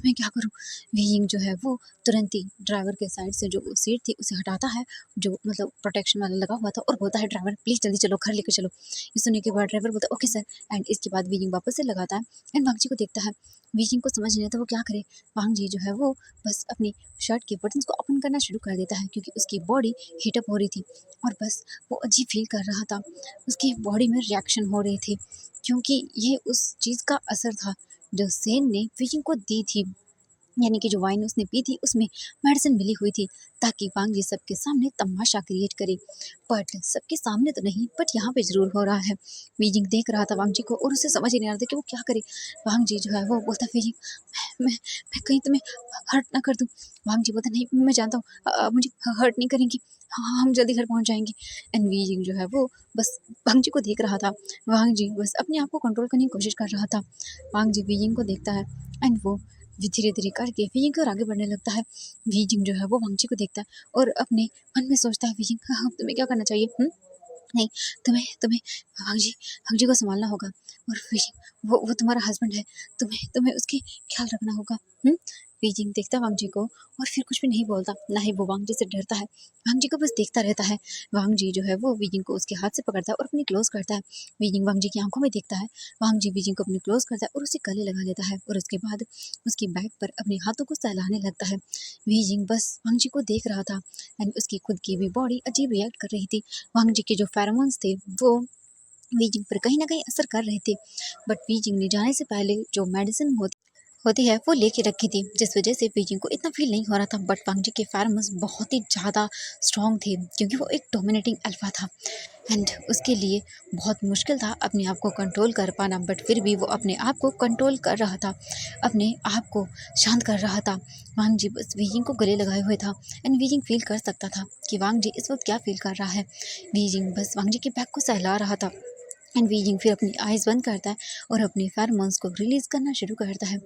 मैं क्या करूं। वीजिंग जो है वो तुरंत ही ड्राइवर के साइड से जो सीट थी उसे हटाता है जो मतलब प्रोटेक्शन वाला लगा हुआ था और बोलता है ड्राइवर प्लीज़ जल्दी चलो घर लेकर चलो। ये सुनने के बाद ड्राइवर बोलता ओके सर। एंड इसके बाद वीजिंग वापस से लगाता है एंड वांगजी को देखता है। वीजिंग को समझ नहीं आता वो क्या करे। वांगजी जो है वो बस अपनी शर्ट के बटन्स को ओपन करना शुरू कर देता है क्योंकि उसकी बॉडी हीटअप हो रही थी और बस वो अजीब फील कर रहा था। उसकी बॉडी में रिएक्शन हो रहे थे क्योंकि ये उस चीज़ का असर था जो सेन ने वीजिंग को दी थी। यानी कि जो वाइन उसने पी थी उसमें मेडिसिन मिली हुई थी ताकि वांग जी सबके सामने तमाशा क्रिएट करे। बट सबके सामने तो नहीं बट यहाँ पे जरूर हो रहा है। वीजिंग देख रहा था वांग जी को और उसे समझ ही नहीं आ रहा था कि वो क्या करे। वांग जी जो है वो बोलता वीजिंग मैं कहीं तुम्हें हर्ट ना कर दूँ। वांग जी बोलता नहीं मैं जानता हूँ मुझे हर्ट नहीं करेंगी, हाँ हम जल्दी घर पहुँच जाएंगे। एंड वीजिंग जो है वो बस वांग जी को देख रहा था। वांग जी बस अपने आप को कंट्रोल करने की कोशिश कर रहा था। वांग जी वीजिंग को देखता है एंड वो धीरे धीरे करके वीजिंग और आगे बढ़ने लगता है। वीजिंग जो है वो वांगजी को देखता है और अपने मन में सोचता है वीजिंग हाँ तुम्हें क्या करना चाहिए। नहीं, तुम्हें तुम्हें वांगजी वांगजी को संभालना होगा और वीजिंग वो तुम्हारा हस्बैंड है, तुम्हें तुम्हें उसकी ख्याल रखना होगा। वीजिंग देखता है वांगजी को और फिर कुछ भी नहीं बोलता, ना ही वो वांगजी से डरता है। वांगजी को बस देखता रहता है। वांगजी जो है वो वीजिंग को उसके हाथ से पकड़ता है और अपनी क्लोज करता है। वीजिंग वांगजी की आंखों में देखता है। वांगजी वीजिंग को अपनी क्लोज करता है और उसे गले लगा लेता है और उसके बाद उसकी बैक पर अपने हाथों को सहलाने लगता है। वीजिंग बस वांगजी को देख रहा था एंड उसकी खुद की भी बॉडी अजीब रिएक्ट कर रही थी। वांगजी के जो फेरोमोन्स थे वो वीजिंग पर कहीं ना कहीं असर कर रहे थे। बट वीजिंग ने जाने से पहले जो मेडिसिन होती है वो लेके रखी थी जिस वजह से वीजिंग को इतना फील नहीं हो रहा था। बट वांगजी के फेरोमोन्स बहुत ही ज़्यादा स्ट्रॉन्ग थे क्योंकि वो एक डोमिनेटिंग अल्फा था एंड उसके लिए बहुत मुश्किल था अपने आप को कंट्रोल कर पाना। बट फिर भी वो अपने आप को कंट्रोल कर रहा था, अपने आप को शांत कर रहा था। वांग जी बस वीजिंग को गले लगाए हुए था एंड वीजिंग फील कर सकता था कि वांग जी इस वक्त क्या फील कर रहा है। वीजिंग बस वांग जी के बैक को सहला रहा था एंड वीजिंग फिर अपनी आइज़ बंद करता है और अपने फेरोमोन्स को रिलीज़ करना शुरू करता है।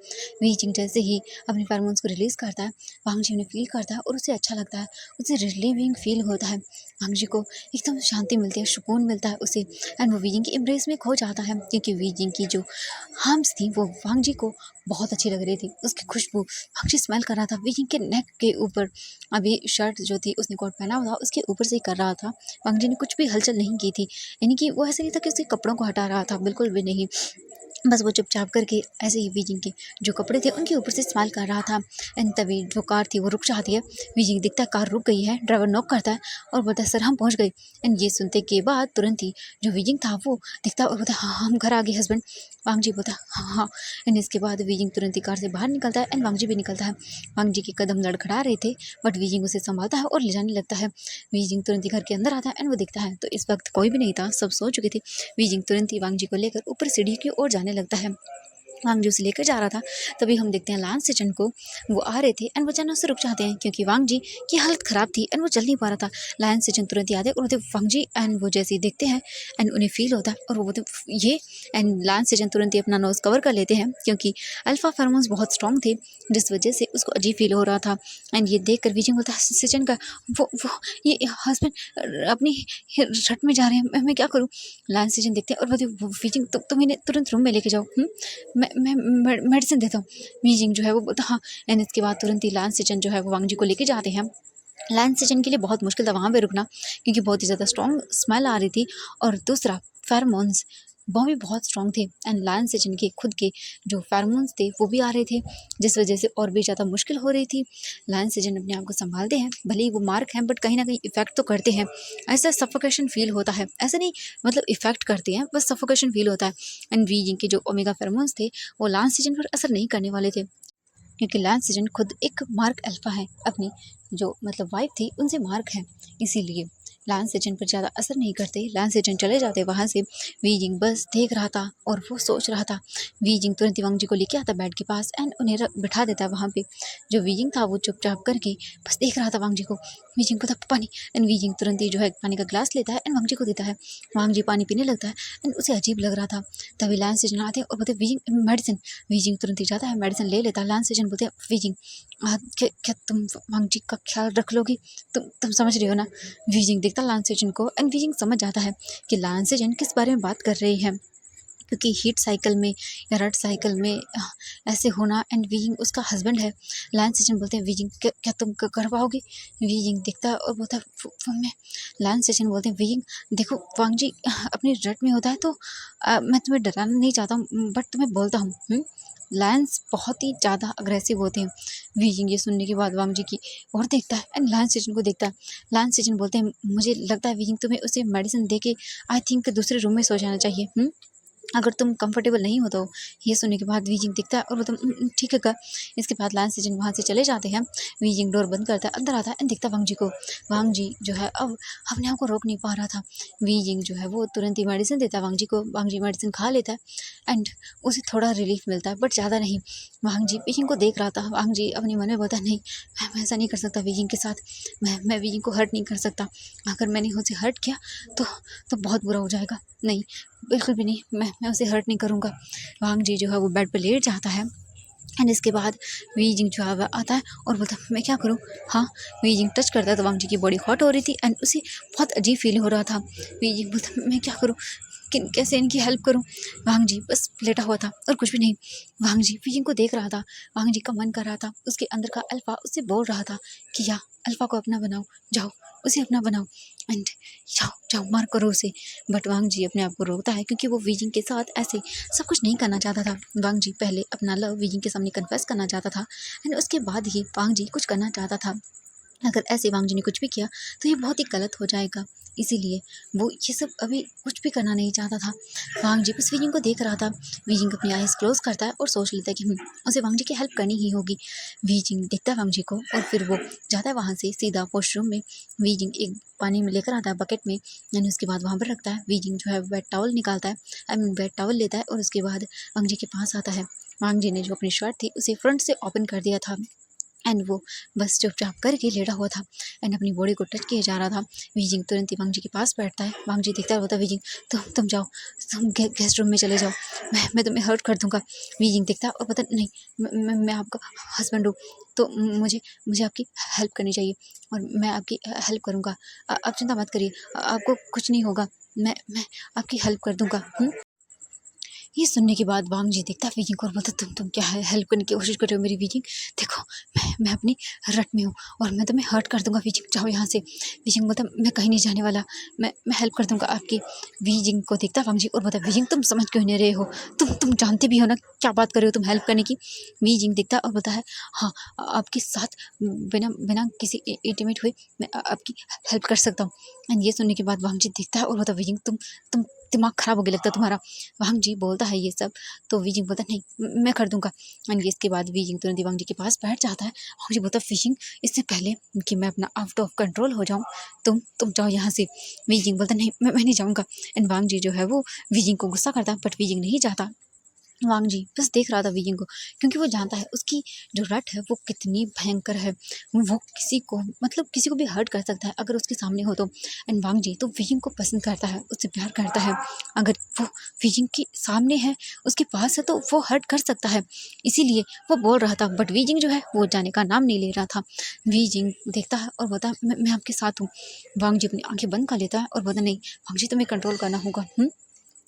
वीजिंग जैसे ही अपने फेरोमोन्स को रिलीज़ करता है, वांग जी उन्हें फ़ील करता है और उसे अच्छा लगता है, उसे रिलीविंग फ़ील होता है। वांग जी को एकदम शांति मिलती है, सुकून मिलता है उसे, एंड वो वीजिंग के एम्ब्रेस में खो जाता है, क्योंकि वीजिंग की जो हार्म्स थी वो वांग जी को बहुत अच्छी लग रही थी। उसकी खुशबू वांग जी स्मेल कर रहा था वीजिंग के नेक के ऊपर। अभी शर्ट जो थी उसने कोट पहना हुआ था, उसके ऊपर से ही कर रहा था। वांग जी ने कुछ भी हलचल नहीं की थी, यानी कि वो ऐसा नहीं था कि उसके कपड़ों को हटा रहा था, बिल्कुल भी नहीं। बस वो चुपचाप करके ऐसे ही वीजिंग के जो कपड़े थे उनके ऊपर से स्माइल कर रहा था। एंड तभी जो कार थी वो रुक जाती है। वीजिंग दिखता है कार रुक गई है, ड्राइवर नॉक करता है और बोलता है सर हम पहुंच गए। एंड ये सुनते के बाद तुरंत ही जो वीजिंग था वो दिखता है और बोलता है हाँ हम घर आ गए हस्बैंड। वांग जी बोलता है हाँ हाँ। एंड इसके बाद वीजिंग तुरंत ही कार से बाहर निकलता है एंड वांग जी भी निकलता है। वांग जी के कदम लड़खड़ा रहे थे, बट वीजिंग उसे संभालता है और ले जाने लगता है। वीजिंग तुरंत ही घर के अंदर आता है एंड वो दिखता है तो इस वक्त कोई भी नहीं था, सब सो चुके थे। वीजिंग तुरंत ही वांग जी को लेकर ऊपर सीढ़ी की ओर जाने लगता है। वांग जी उसे लेकर जा रहा था, तभी हम देखते हैं लांस सेचन को, वो आ रहे थे एंड वो अचानक से रुक जाते हैं क्योंकि वांग जी की हालत ख़राब थी एंड वो चल नहीं पा रहा था। लायन सेचन तुरंत ही आते हैं और बोलते वांग जी, एंड वो जैसे ही देखते हैं एंड उन्हें फील होता है और वो बोलते ये, एंड लायन सेचन तुरंत ही अपना नोज़ कवर कर लेते हैं क्योंकि अल्फा फेरोमोन्स बहुत स्ट्रॉन्ग थे, जिस वजह से उसको अजीब फील हो रहा था। एंड ये देख कर विजय बोलता है सेचन का वो ये हस्बैंड अपनी रट में जा रहे हैं, मैं क्या करूँ। लायन सेचन देखते हैं और बोलते विजय तुम इन्हें तुरंत रूम में लेके जाओ, मैं मेडिसिन देता हूँ। वीजिंग जो है वो बोलता हाँ। एंड इसके बाद तुरंत ही लांस सेचन जो है वो वांग जी को लेके जाते हैं। लांस सेचन के लिए बहुत मुश्किल था वहाँ पे रुकना क्योंकि बहुत ही ज़्यादा स्ट्रॉन्ग स्मेल आ रही थी, और दूसरा फेरोमोन्स वो भी बहुत स्ट्रॉन्ग थे एंड लायन सेचन के खुद के जो फेरोमोन्स थे वो भी आ रहे थे, जिस वजह से और भी ज़्यादा मुश्किल हो रही थी। लायन सेचन अपने आप को संभालते हैं, भले ही वो मार्क हैं बट कहीं ना कहीं इफेक्ट तो करते हैं। ऐसा सफोकेशन फील होता है, ऐसा नहीं मतलब इफेक्ट करते हैं, बस सफोकेशन फील होता है। एंड वी जिनके जो ओमेगा फेरोमोन्स थे वो लायन सेचन पर असर नहीं करने वाले थे, क्योंकि लायन सेचन खुद एक मार्क अल्फा है, अपनी जो मतलब वाइफ थी उनसे मार्क है, इसीलिए लायन सेचन पर ज़्यादा असर नहीं करते। लायन सेचन चले जाते वहाँ से। वीजिंग बस देख रहा था और वो सोच रहा था। वीजिंग तुरंत ही वांग जी को लेके आता बेड के पास एंड उन्हें बिठा देता है वहाँ पे। जो वीजिंग था वो चुपचाप करके बस देख रहा था वांग जी को। वीजिंग को था पानी, एंड वीजिंग तुरंत ही जो है पानी का ग्लास लेता है एंड वांग जी को देता है। वांग जी पानी पीने लगता है एंड उसे अजीब लग रहा था। तभी लायन सेचन आते हैं और बोलते वीजिंग मेडिसिन। वीजिंग तुरंत ही जाता है, मेडिसिन ले लेता है। लायन सेचन बोलते हैं वीजिंग क्या तुम वांग जी का ख्याल रख लोगी, तुम समझ रही हो ना। वीजिंग देखता लायन सेचन को एंड वीजिंग समझ जाता है कि लायन सेचन किस बारे में बात कर रही है, क्योंकि हीट साइकिल में या रट साइकिल में ऐसे होना, एंड वीजिंग उसका हस्बैंड है। लायन सेचन बोलते हैं वीजिंग क्या तुम कर पाओगे। वीजिंग देखता है और बोलता है मैं। लायन सेचन बोलते हैं वीजिंग देखो वांग जी अपनी रट में होता है तो मैं तुम्हें डराना नहीं चाहता हूँ बट तुम्हें बोलता हूँ। लायंस बहुत ही ज़्यादा अग्रेसिव होते हैं। वीजिंग ये सुनने के बाद वांग जी की और देखता है एंड लायन सेचन को देखता है। लायन सेचन बोलते हैं मुझे लगता है वीजिंग तुम्हें उसे मेडिसिन दे के आई थिंक दूसरे रूम में सो जाना चाहिए, अगर तुम कंफर्टेबल नहीं हो तो। ये सुनने के बाद वीजिंग दिखता है और बोलता ठीक है का। इसके बाद लायन सेचन वहाँ से चले जाते हैं। वीजिंग डोर बंद करता है, अंदर आता है एंड दिखता है वांग जी को। वांग जी जो है अब अपने आप को रोक नहीं पा रहा था। वीजिंग जो है वो तुरंत ही मेडिसिन देता है वांग जी को। वांग जी मेडिसिन खा लेता है एंड उसे थोड़ा रिलीफ मिलता है बट ज़्यादा नहीं। वांग जी वीजिंग को देख रहा था। वांग जी अपने मन में बोलता है नहीं मैं ऐसा नहीं कर सकता वीजिंग के साथ, मैं वीजिंग को हर्ट नहीं कर सकता। अगर मैंने उसे हर्ट किया तो बहुत बुरा हो जाएगा। नहीं बिल्कुल भी नहीं, मैं उसे हर्ट नहीं करूँगा। वांग जी जो है वो बेड पर लेट जाता है एंड इसके बाद वीजिंग जो है वह आता है और बोलता है मैं क्या करूँ। हाँ वीजिंग टच करता है तो वांग जी की बॉडी हॉट हो रही थी एंड उसे बहुत अजीब फील हो रहा था। वीजिंग बोलता मैं क्या करूँ, कैसे इनकी हेल्प करूँ। वांग जी बस लेटा हुआ था और कुछ भी नहीं। वांग जी वीजिंग को देख रहा था। वांग जी का मन कर रहा था, उसके अंदर का अल्फा उससे बोल रहा था कि या अल्फा को अपना बनाओ, जाओ उसे अपना बनाओ एंड जाओ जाओ मार करो उसे। बट वांग जी अपने आप को रोकता है क्योंकि वो वीजिंग के साथ ऐसे सब कुछ नहीं करना चाहता था। वांग जी पहले अपना लव वीजिंग के सामने कन्फेस करना चाहता था एंड उसके बाद ही वांग जी कुछ करना चाहता था। अगर ऐसे वांग जी ने कुछ भी किया तो ये बहुत ही गलत हो जाएगा, इसीलिए वो ये सब अभी कुछ भी करना नहीं चाहता था। वांग जी बस वीजिंग को देख रहा था। वीजिंग अपनी आइज़ क्लोज करता है और सोच लेता है कि उसे वांग जी की हेल्प करनी ही होगी। वीजिंग देखता है वांग जी को और फिर वो जाता है वहाँ से सीधा वॉशरूम में। वीजिंग एक पानी में लेकर आता है बकेट में, यानी उसके बाद वहाँ पर रखता है। वीजिंग जो है वेट टॉवल निकालता है, आई मीन वेट टॉवल लेता है और उसके बाद वांग जी के पास आता है। वांग जी ने जो अपनी शर्ट थी उसे फ्रंट से ओपन कर दिया था एंड वो बस चुपचाप करके लेटा हुआ था एंड अपनी बॉडी को टच किया जा रहा था। वीजिंग तुरंत ही वांग जी के पास बैठता है। वांग जी देखता होता, वीजिंग तुम जाओ, तुम गेस्ट रूम में चले जाओ, मैं तुम्हें हर्ट कर दूंगा। वीजिंग देखता और पता नहीं, मैं आपका हस्बैंड हूँ, तो मुझे आपकी हेल्प करनी चाहिए और मैं आपकी हेल्प करूँगा। आप चिंता मत करिए, आपको कुछ नहीं होगा, मैं आपकी हेल्प कर दूंगा। ये सुनने के बाद वांग जी देखता वीजिंग को और बोलता, तुम क्या है हेल्प करने की कोशिश कर रहे हो मेरी वीजिंग? देखो मैं अपनी रट में हूँ और मैं तुम्हें हर्ट कर दूंगा। वीजिंग जाओ यहाँ से। वीजिंग बोलता, मैं कहीं नहीं जाने वाला, मैं हेल्प कर दूंगा आपकी। वीजिंग को देखता वांग जी और बोलता, वीजिंग तुम समझ क्यों नहीं रहे हो? तुम जानते भी हो ना क्या बात कर रहे हो तुम हेल्प करने की। वीजिंग देखता और बोलता है, हाँ आपके साथ बिना बिना किसी इंटीमेट हुए मैं आपकी हेल्प कर सकता हूँ। एंड ये सुनने के बाद वांग जी देखता है और बोलता, वीजिंग तुम दिमाग खराब हो गया लगता है तुम्हारा। वांग जी बोलता है ये सब तो वीजिंग बोलता, नहीं मैं कर दूंगा। एंड इसके बाद वीजिंग तुरंत ही वांग जी के पास बैठ जाता है। वांग जी बोलता, वीजिंग इससे पहले कि मैं अपना आउट ऑफ कंट्रोल हो जाऊँ, तुम जाओ यहाँ से। वीजिंग बोलता, नहीं मैं नहीं जाऊँगा। एंड वांग जी जो है वो वीजिंग को गुस्सा करता है, बट वीजिंग नहीं जाता। वांग जी बस देख रहा था वीजिंग को, क्योंकि वो जानता है उसकी जो रट है वो कितनी भयंकर है। वो किसी को मतलब किसी को भी हर्ट कर सकता है अगर उसके सामने हो तो। एंड वांग जी तो वीजिंग को पसंद करता है, उससे प्यार करता है। अगर वो वीजिंग के सामने है, उसके पास है, तो वो हर्ट कर सकता है, इसीलिए वो बोल रहा था। बट वीजिंग जो है वो जाने का नाम नहीं ले रहा था। वीजिंग देखता है और बोलता, मैं आपके साथ हूँ। वांग जी अपनी आंखें बंद कर लेता है और बोलता, नहीं वांग जी तुम्हें कंट्रोल करना होगा।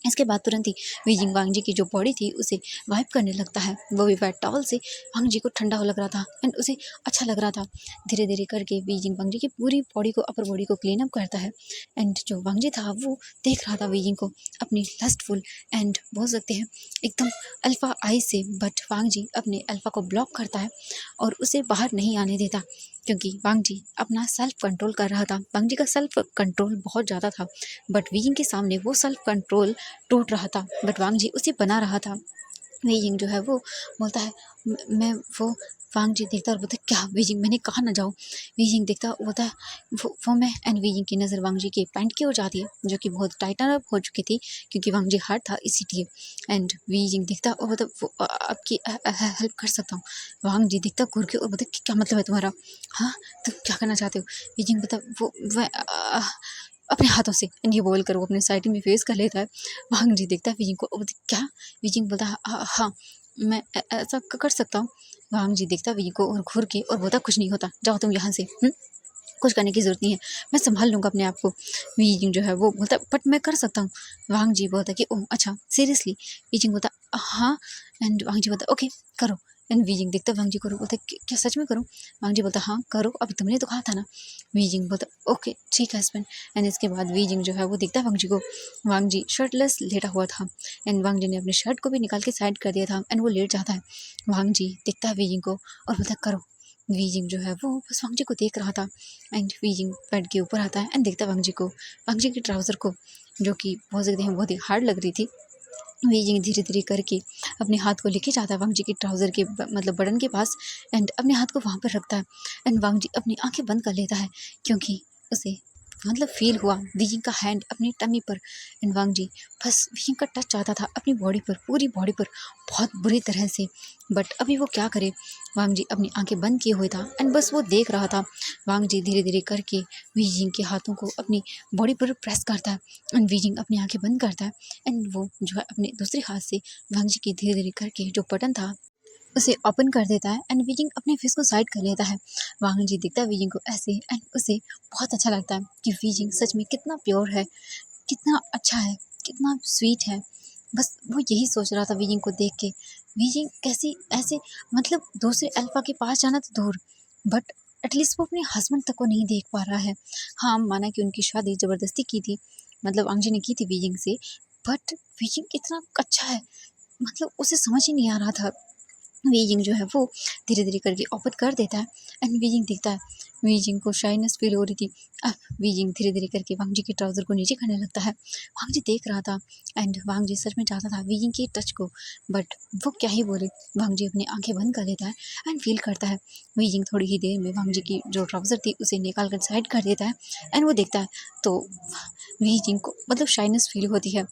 इसके बाद तुरंत ही वीजिंग वांग जी की जो बॉडी थी उसे वाइप करने लगता है, वो भी वेट टॉवल से। वांग जी को ठंडा हो लग रहा था एंड उसे अच्छा लग रहा था। धीरे धीरे करके वीजिंग वांग जी की पूरी बॉडी को, अपर बॉडी को क्लीन अप करता है। एंड जो वांग जी था वो देख रहा था वीजिंग को अपनी लस्टफुल एंड बोल सकते हैं एकदम अल्फा आई से। बट वांग जी अपने अल्फा को ब्लॉक करता है और उसे बाहर नहीं आने देता, क्योंकि वांग जी अपना सेल्फ कंट्रोल कर रहा था। वांग जी का सेल्फ कंट्रोल बहुत ज़्यादा था, बट वीजिंग के सामने वो सेल्फ कंट्रोल टूट रहा था, बट वांग जी उसे बना रहा था। वीजिंग जो है वो बोलता है, मैं वो। वांग जी देखता और बोलता, क्या वीजिंग मैंने कहा ना जाऊँ। वीजिंग देखता बोलता है, वो मैं। एंड वीजिंग की नज़र वांग जी के पैंट की ओर जाती है, जो कि बहुत टाइटन अप हो चुकी थी क्योंकि वांग जी हार्ड था इसीलिए। एंड वीजिंग देखता और बोलता, वो आपकी हेल्प कर सकता हूँ। वांग जी देखता घूर के और बोलता, क्या मतलब है तुम्हारा? हाँ तुम क्या करना चाहते हो? वीजिंग बोलता, वो मैं अपने हाथों से। एंड ये बोल कर वो अपने साइड में फेस कर लेता है। वांग जी देखता है वीजिंग को और बोलता, क्या? वीजिंग बोलता, हाँ मैं ऐसा कर सकता हूँ। वांग जी देखता वीजिंग को और घूर के और बोलता, कुछ नहीं होता, जाओ तुम यहाँ से। कुछ करने की ज़रूरत नहीं है, मैं संभाल लूँगा अपने आप को। वीजिंग जो है वो बोलता, बट मैं कर सकता हूँ। वांग जी बोलता कि ओह अच्छा सीरियसली? वीजिंग बोलता, हाँ। एंड वांग जी बोलता, ओके करो। एंड वीजिंग देखता वांग जी को बोलता, क्या सच में करूँ? वांग जी बोलता, हाँ करो, अभी तुमने तो कहा था ना। वीजिंग बोलता, ओके ठीक है हस्बैंड। एंड इसके बाद वीजिंग जो है वो देखता वांग जी को। वांग जी शर्टलेस लेटा हुआ था एंड वांग जी ने अपनी शर्ट को भी निकाल के साइड कर दिया था एंड वो लेट जाता है। वांग जी देखता है वीजिंग को और बोलता, करो। वीजिंग जो है वो बस वांग जी को देख रहा था। एंड वीजिंग बेड के ऊपर आता है एंड देखता वांग जी को, वांग जी के ट्राउज़र को, जो कि बहुत सकते हैं बहुत ही हार्ड लग रही थी। वीजिंग धीरे धीरे करके अपने हाथ को लेके जाता है वांग जी के ट्राउज़र के मतलब बटन के पास एंड अपने हाथ को वहाँ पर रखता है। एंड वांग जी अपनी आंखें बंद कर लेता है, क्योंकि उसे मतलब फील हुआ वीजिंग का हैंड अपनी टमी पर। एंड वांग जी बस वीजिंग का टच चाहता था अपनी बॉडी पर, पूरी बॉडी पर, बहुत बुरी तरह से। बट अभी वो क्या करे? वांग जी अपनी आंखें बंद किए हुए था एंड बस वो देख रहा था। वांग जी धीरे धीरे करके वीजिंग के हाथों को अपनी बॉडी पर प्रेस करता है एंड वीजिंग अपनी आंखें बंद करता है। एंड वो जो है अपने दूसरे हाथ से वांग जी की धीरे धीरे करके जो बटन था उसे ओपन कर देता है एंड वीजिंग अपने फेस को साइड कर लेता है। वांग जी देखता है वीजिंग को ऐसे एंड उसे बहुत अच्छा लगता है कि वीजिंग सच में कितना प्योर है, कितना अच्छा है, कितना स्वीट है। बस वो यही सोच रहा था वीजिंग को देख के। वीजिंग कैसी ऐसे मतलब दूसरे अल्फा के पास जाना तो दूर, बट एटलीस्ट वो अपने हस्बैंड तक को नहीं देख पा रहा है। हाँ माना कि उनकी शादी ज़बरदस्ती की थी, मतलब वांग ने की थी वीजिंग से, बट वीजिंग कितना अच्छा है, मतलब उसे समझ ही नहीं आ रहा था। वीजिंग जो है वो धीरे धीरे करके ओपन कर देता है एंड वीजिंग दिखता है। वीजिंग को शाइनेस फील हो रही थी। अब वीजिंग धीरे धीरे करके वांग जी के ट्राउज़र को नीचे करने लगता है। वांग जी देख रहा था एंड वांग जी सच में चाहता था वीजिंग के टच को, बट वो क्या ही बोले। वांग जी अपनी आंखें बंद कर लेता है एंड फील करता है। वीजिंग थोड़ी ही देर में वांग जी की जो ट्राउज़र थी उसे निकाल कर साइड कर देता है एंड वो देखता है तो वीजिंग को मतलब शाइनेस फील होती है।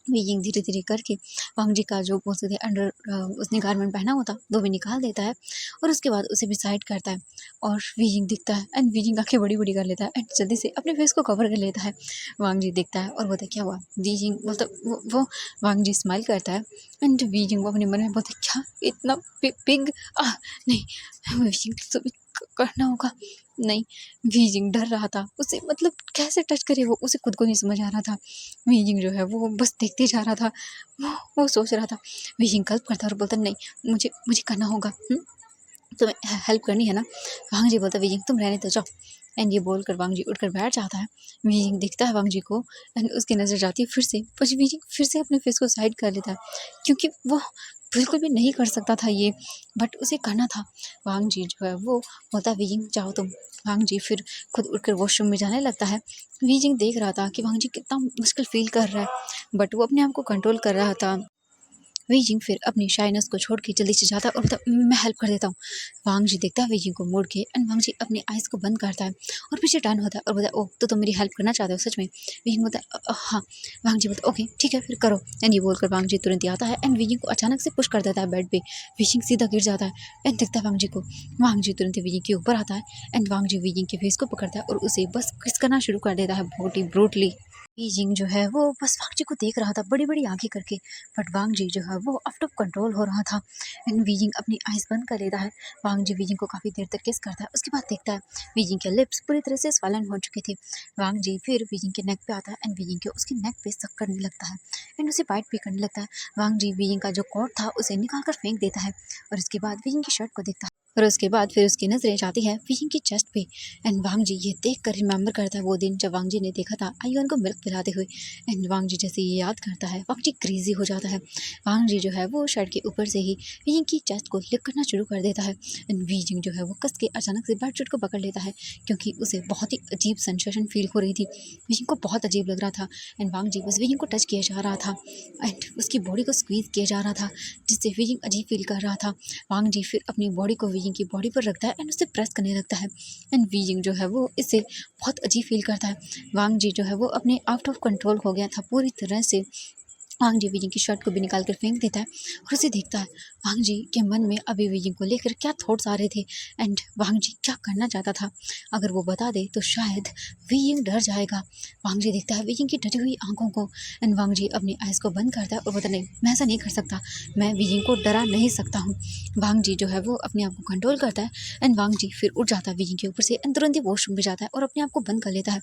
वीजिंग धीरे-धीरे करके वांग जी का जो बोल सकते हैं उसने गारमेंट पहना हुआ था वो भी निकाल देता है और उसके बाद उसे भी साइड करता है और वीजिंग दिखता है एंड वीजिंग आँखें बड़ी-बड़ी कर लेता है एंड जल्दी से अपने फेस को कवर कर लेता है। वांग जी देखता है और बोलता है क्या हुआ? वीजिंग मतलब वो वांग जी स्माइल करता है एंड वीजिंग वो अपने मन में बोलता है क्या इतना बिग नहीं वीजिंग तो भी करना होगा। नहीं, वीजिंग डर रहा था। उसे मतलब कैसे टच करे वो उसे खुद को नहीं समझ आ रहा था। वीजिंग जो है वो बस देखते जा रहा था। वो सोच रहा था। वीजिंग गल्प करता और बोलता नहीं मुझे मुझे करना होगा। तुम्हें हेल्प करनी है ना? वांग जी बोलता वीजिंग तुम रहने दो जाओ। एंड ये बोलकर वांग जी उठकर बैठ जाता है। वीजिंग दिखता है वांग जी को एंड उसकी नज़र जाती है फिर से पर वीजिंग फिर से अपने फेस को साइड कर लेता है क्योंकि वो बिल्कुल भी नहीं कर सकता था ये बट उसे करना था। वांग जी जो है वो बोलता वीजिंग जाओ तुम। वांग जी फिर खुद उठकर वॉशरूम में जाने लगता है। वीजिंग देख रहा था कि वांग जी कितना मुश्किल फील कर रहा है बट वो अपने आप को कंट्रोल कर रहा था। वीजिंग फिर अपनी शाइनेस को छोड़ के जल्दी से जाता है और बोलता मैं हेल्प कर देता हूँ। वांग जी देखता है वीजिंग को मोड़ के एंड वांग जी अपनी आइज़ को बंद करता है और पीछे टर्न होता है और बोलता है ओह तो तुम मेरी हेल्प करना चाहते हो सच में? वीजिंग बोलता है हाँ। वांग जी बोलता ओके ठीक है फिर करो एंड ये बोलकर वांग जी तुरंत ही आता है एंड वीजिंग को अचानक से पुश कर देता है बेड पे। वीजिंग सीधा गिर जाता है एंड दिखता है वांग जी को। वांग जी तुरंत ही वीजिंग के ऊपर आता है एंड वांग जी वीजिंग के फेस को पकड़ता है और उसे बस किस करना शुरू कर देता है बहुत ही ब्रूटली। वीजिंग जो है वो बस वांग जी को देख रहा था बड़ी-बड़ी आँखें करके बट वांग जी जो है वो आउट ऑफ कंट्रोल हो रहा था एंड वीजिंग अपनी आइज़ बंद कर लेता है। वांग जी वीजिंग को काफ़ी देर तक किस करता है उसके बाद देखता है वीजिंग के लिप्स पूरी तरह से स्वॉलन हो चुके थे। वांग जी फिर वीजिंग के नेक पे आता है एंड वीजिंग के उसके नेक पे सक करने लगता है एंड उसे बाइट भी करने लगता है। वांग जी वीजिंग का जो कोट था उसे निकाल कर फेंक देता है और उसके बाद वीजिंग की शर्ट को देखता है और उसके बाद फिर उसकी नज़रें जाती है वीजिंग की चेस्ट पे एंड वांग जी ये देख कर रिमेंबर करता है वो दिन जब वांग जी ने देखा था आयुन को मिल्क पिलाते हुए एंड वांग जी जैसे ये याद करता है वांग जी क्रेजी हो जाता है। वांग जी जो है वो शर्ट के ऊपर से ही वीजिंग की चेस्ट को लिक करना शुरू कर देता है एंड वीजिंग जो है वो कस के अचानक से बेडशीट को पकड़ लेता है क्योंकि उसे बहुत ही अजीब सेंसेशन फील हो रही थी। वीजिंग को बहुत अजीब लग रहा था एंड वांग जी बस वीजिंग को टच किया जा रहा था एंड उसकी बॉडी को स्क्वीज किया जा रहा था जिससे वीजिंग अजीब फील कर रहा था। वांग जी फिर अपनी बॉडी को वीजिंग की बॉडी पर रखता है एंड उसे प्रेस करने लगता है एंड वीजिंग जो है वो इससे बहुत अजीब फील करता है। वांग जी जो है वो अपने आउट ऑफ कंट्रोल हो गया था पूरी तरह से। वांग जी वीजिंग की शर्ट को भी निकाल कर फेंक देता है और उसे देखता है वांग जी के मन में अभी वीजिंग को लेकर क्या थॉट्स आ रहे थे एंड वांग जी क्या करना चाहता था। अगर वो बता दे तो शायद वीजिंग डर जाएगा। वांग जी देखता है वीजिंग की डरी हुई आंखों को एंड वांग जी अपनी आइज़ को बंद करता है और बोलता नहीं मैं ऐसा नहीं कर सकता, मैं वीजिंग को डरा नहीं सकता हूँ। वांग जी जो है वो अपने आप को कंट्रोल करता है एंड वांग जी फिर उठ जाता है वीजिंग के ऊपर से एंड तुरंत ही वॉशरूम में जाता है और अपने आप को बंद कर लेता है।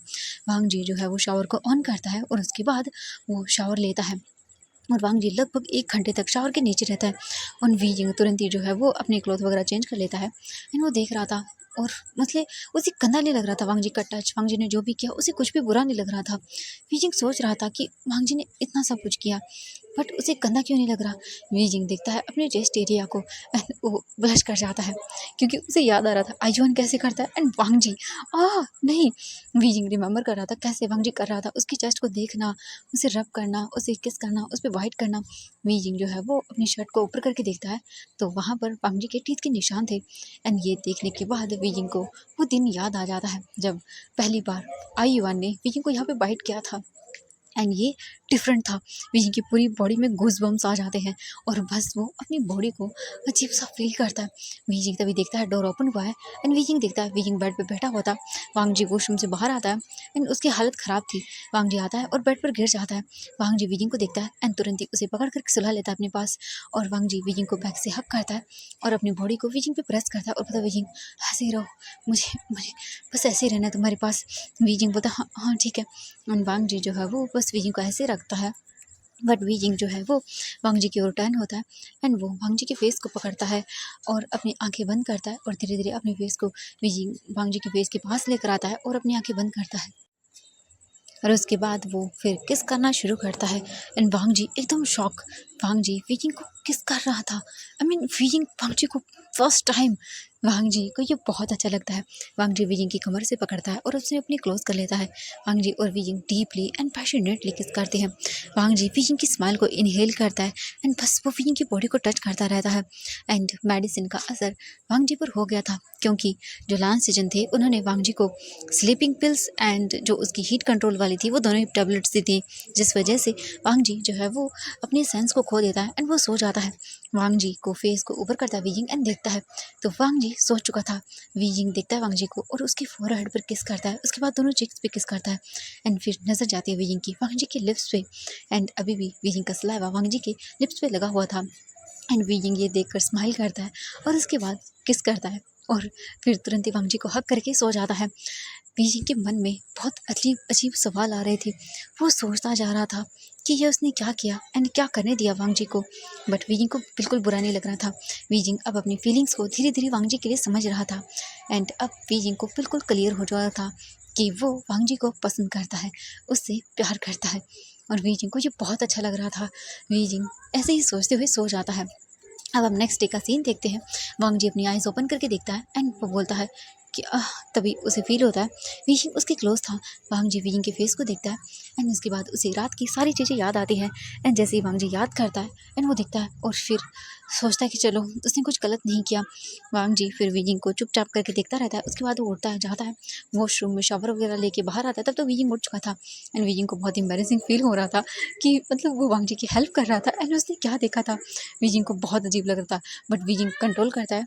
वांग जी जो है वो शावर को ऑन करता है और उसके बाद वो शावर लेता है और वांग जी लगभग 1 घंटे तक शावर के नीचे रहता है और वीजिंग तुरंत ही जो है वो अपने क्लॉथ वगैरह चेंज कर लेता है एंड वो देख रहा था और मतलब उसे गंदा नहीं लग रहा था वांग जी का टच। वांग जी ने जो भी किया उसे कुछ भी बुरा नहीं लग रहा था। वीजिंग सोच रहा था कि वांग जी ने इतना सब कुछ किया बट उसे गंदा क्यों नहीं लग रहा। वीजिंग देखता है अपने चेस्ट एरिया को एंड वो ब्लश कर जाता है क्योंकि उसे याद आ रहा था आयुन कैसे करता है एंड वांग जी नहीं। वीजिंग रिमेंबर कर रहा था कैसे वांग जी कर रहा था उसकी चेस्ट को देखना, उसे रब करना, उसे किस करना, उस पर वाइट करना। वीजिंग जो है वो अपनी शर्ट को ऊपर करके देखता है तो वहाँ पर वांग जी के टीथ के निशान थे एंड ये देखने के बाद वीजिंग को वो दिन याद आ जाता है जब पहली बार आयुन ने वीजिंग को यहाँ पे बाइट किया था एंड ये डिफरेंट था। वीजिंग की पूरी बॉडी में गूज बम्स आ जाते हैं और बस वो अपनी बॉडी को अजीब सा फील करता है। वीजिंग तभी देखता है डोर ओपन हुआ है एंड वीजिंग देखता है वीजिंग बेड पे बैठा हुआ था। वांग जी वॉशरूम से बाहर आता है एंड उसकी हालत ख़राब थी। वांग जी आता है और बेड पर गिर जाता है। वांग जी वीजिंग को देखता है एंड तुरंत ही उसे पकड़ कर सुला लेता है अपने पास और वांग जी वीजिंग को बैक से हक करता है और अपनी बॉडी को वीजिंग पे प्रेस करता है और पता वीजिंग ऐसे ही रहो, मुझे मुझे बस ऐसे ही रहना है तुम्हारे पास। वीजिंग बोलता हाँ हाँ ठीक है एंड वांग जी जो है वो बस वीजिंग को ऐसे रखता है बट वीजिंग जो है वो वांग जी की ओर टर्न होता है एंड वो वांग जी के फेस को पकड़ता है और अपनी आंखें बंद करता है और धीरे धीरे अपने फेस को वीजिंग वांग जी के फेस के पास लेकर आता है और अपनी आंखें बंद करता है और उसके बाद वो फिर किस करना शुरू करता है एंड वांग जी एकदम शॉक। वांग जी वीजिंग को किस कर रहा था। वीजिंग वांग जी को फर्स्ट टाइम वांग जी को ये बहुत अच्छा लगता है। वांग जी वीजिंग की कमर से पकड़ता है और उसे अपनी क्लोज कर लेता है। वांग जी और वीजिंग डीपली एंड पैशनेटली किस करते हैं। वांग जी वीजिंग की स्माइल को इनहेल करता है एंड बस वो वीजिंग की बॉडी को टच करता रहता है। एंड मेडिसिन का असर वांग जी पर हो गया था, क्योंकि जो लांस सीजन थे उन्होंने वांग जी को स्लीपिंग पिल्स एंड जो उसकी हीट कंट्रोल वाली थी वो दोनों ही टैबलेट्स दी थी, जिस वजह से वांग जी जो है वो अपने सेंस को खो देता है एंड वो सो जाता है। वांग जी को फेस को ऊपर करता है वीजिंग एंड देखता है तो वांग जी सो चुका था। वीजिंग देखता है वांग जी को और उसकी फोरहेड पर किस करता है, उसके बाद दोनों चिक्स पे किस करता है एंड फिर नजर जाती है वीजिंग की वांग जी के लिप्स पे एंड अभी भी वीजिंग का सलाइवा वांग जी के लिप्स पे लगा हुआ था। एंड वीजिंग ये देखकर स्माइल करता है और उसके बाद किस करता है और फिर तुरंत ही वांग जी को हक करके सो जाता है। वीजिंग के मन में बहुत अजीब अजीब सवाल आ रहे थे। वो सोचता जा रहा था कि ये उसने क्या किया एंड क्या करने दिया वांग जी को, बट वीजिंग को बिल्कुल बुरा नहीं लग रहा था। वीजिंग अब अपनी फीलिंग्स को धीरे धीरे वांग जी के लिए समझ रहा था एंड अब वीजिंग को बिल्कुल क्लियर हो रहा था कि वो वांग जी को पसंद करता है, उससे प्यार करता है और वीजिंग को ये बहुत अच्छा लग रहा था। वीजिंग ऐसे ही सोचते हुए सो जाता है। अब हम नेक्स्ट डे का सीन देखते हैं। वांग जी अपनी आइज़ ओपन करके देखता है एंड वो बोलता है कि तभी उसे फील होता है वीजिंग उसके क्लोज था। वांग जी वीजिंग के फेस को देखता है एंड उसके बाद उसे रात की सारी चीज़ें याद आती हैं एंड जैसे ही वांग जी याद करता है एंड वो देखता है और फिर सोचता है कि चलो उसने कुछ गलत नहीं किया। वांग जी फिर वीजिंग को चुपचाप करके देखता रहता है। उसके बाद वो उठता है, जाता है वॉशरूम में, शावर वगैरह लेके बाहर आता है। तब तो वीजिंग उठ चुका था एंड वीजिंग को बहुत एम्बैरेसिंग फील हो रहा था कि मतलब वो वांग जी की हेल्प कर रहा था एंड उसने क्या देखा था। वीजिंग को बहुत अजीब लग रहा था बट वीजिंग कंट्रोल करता है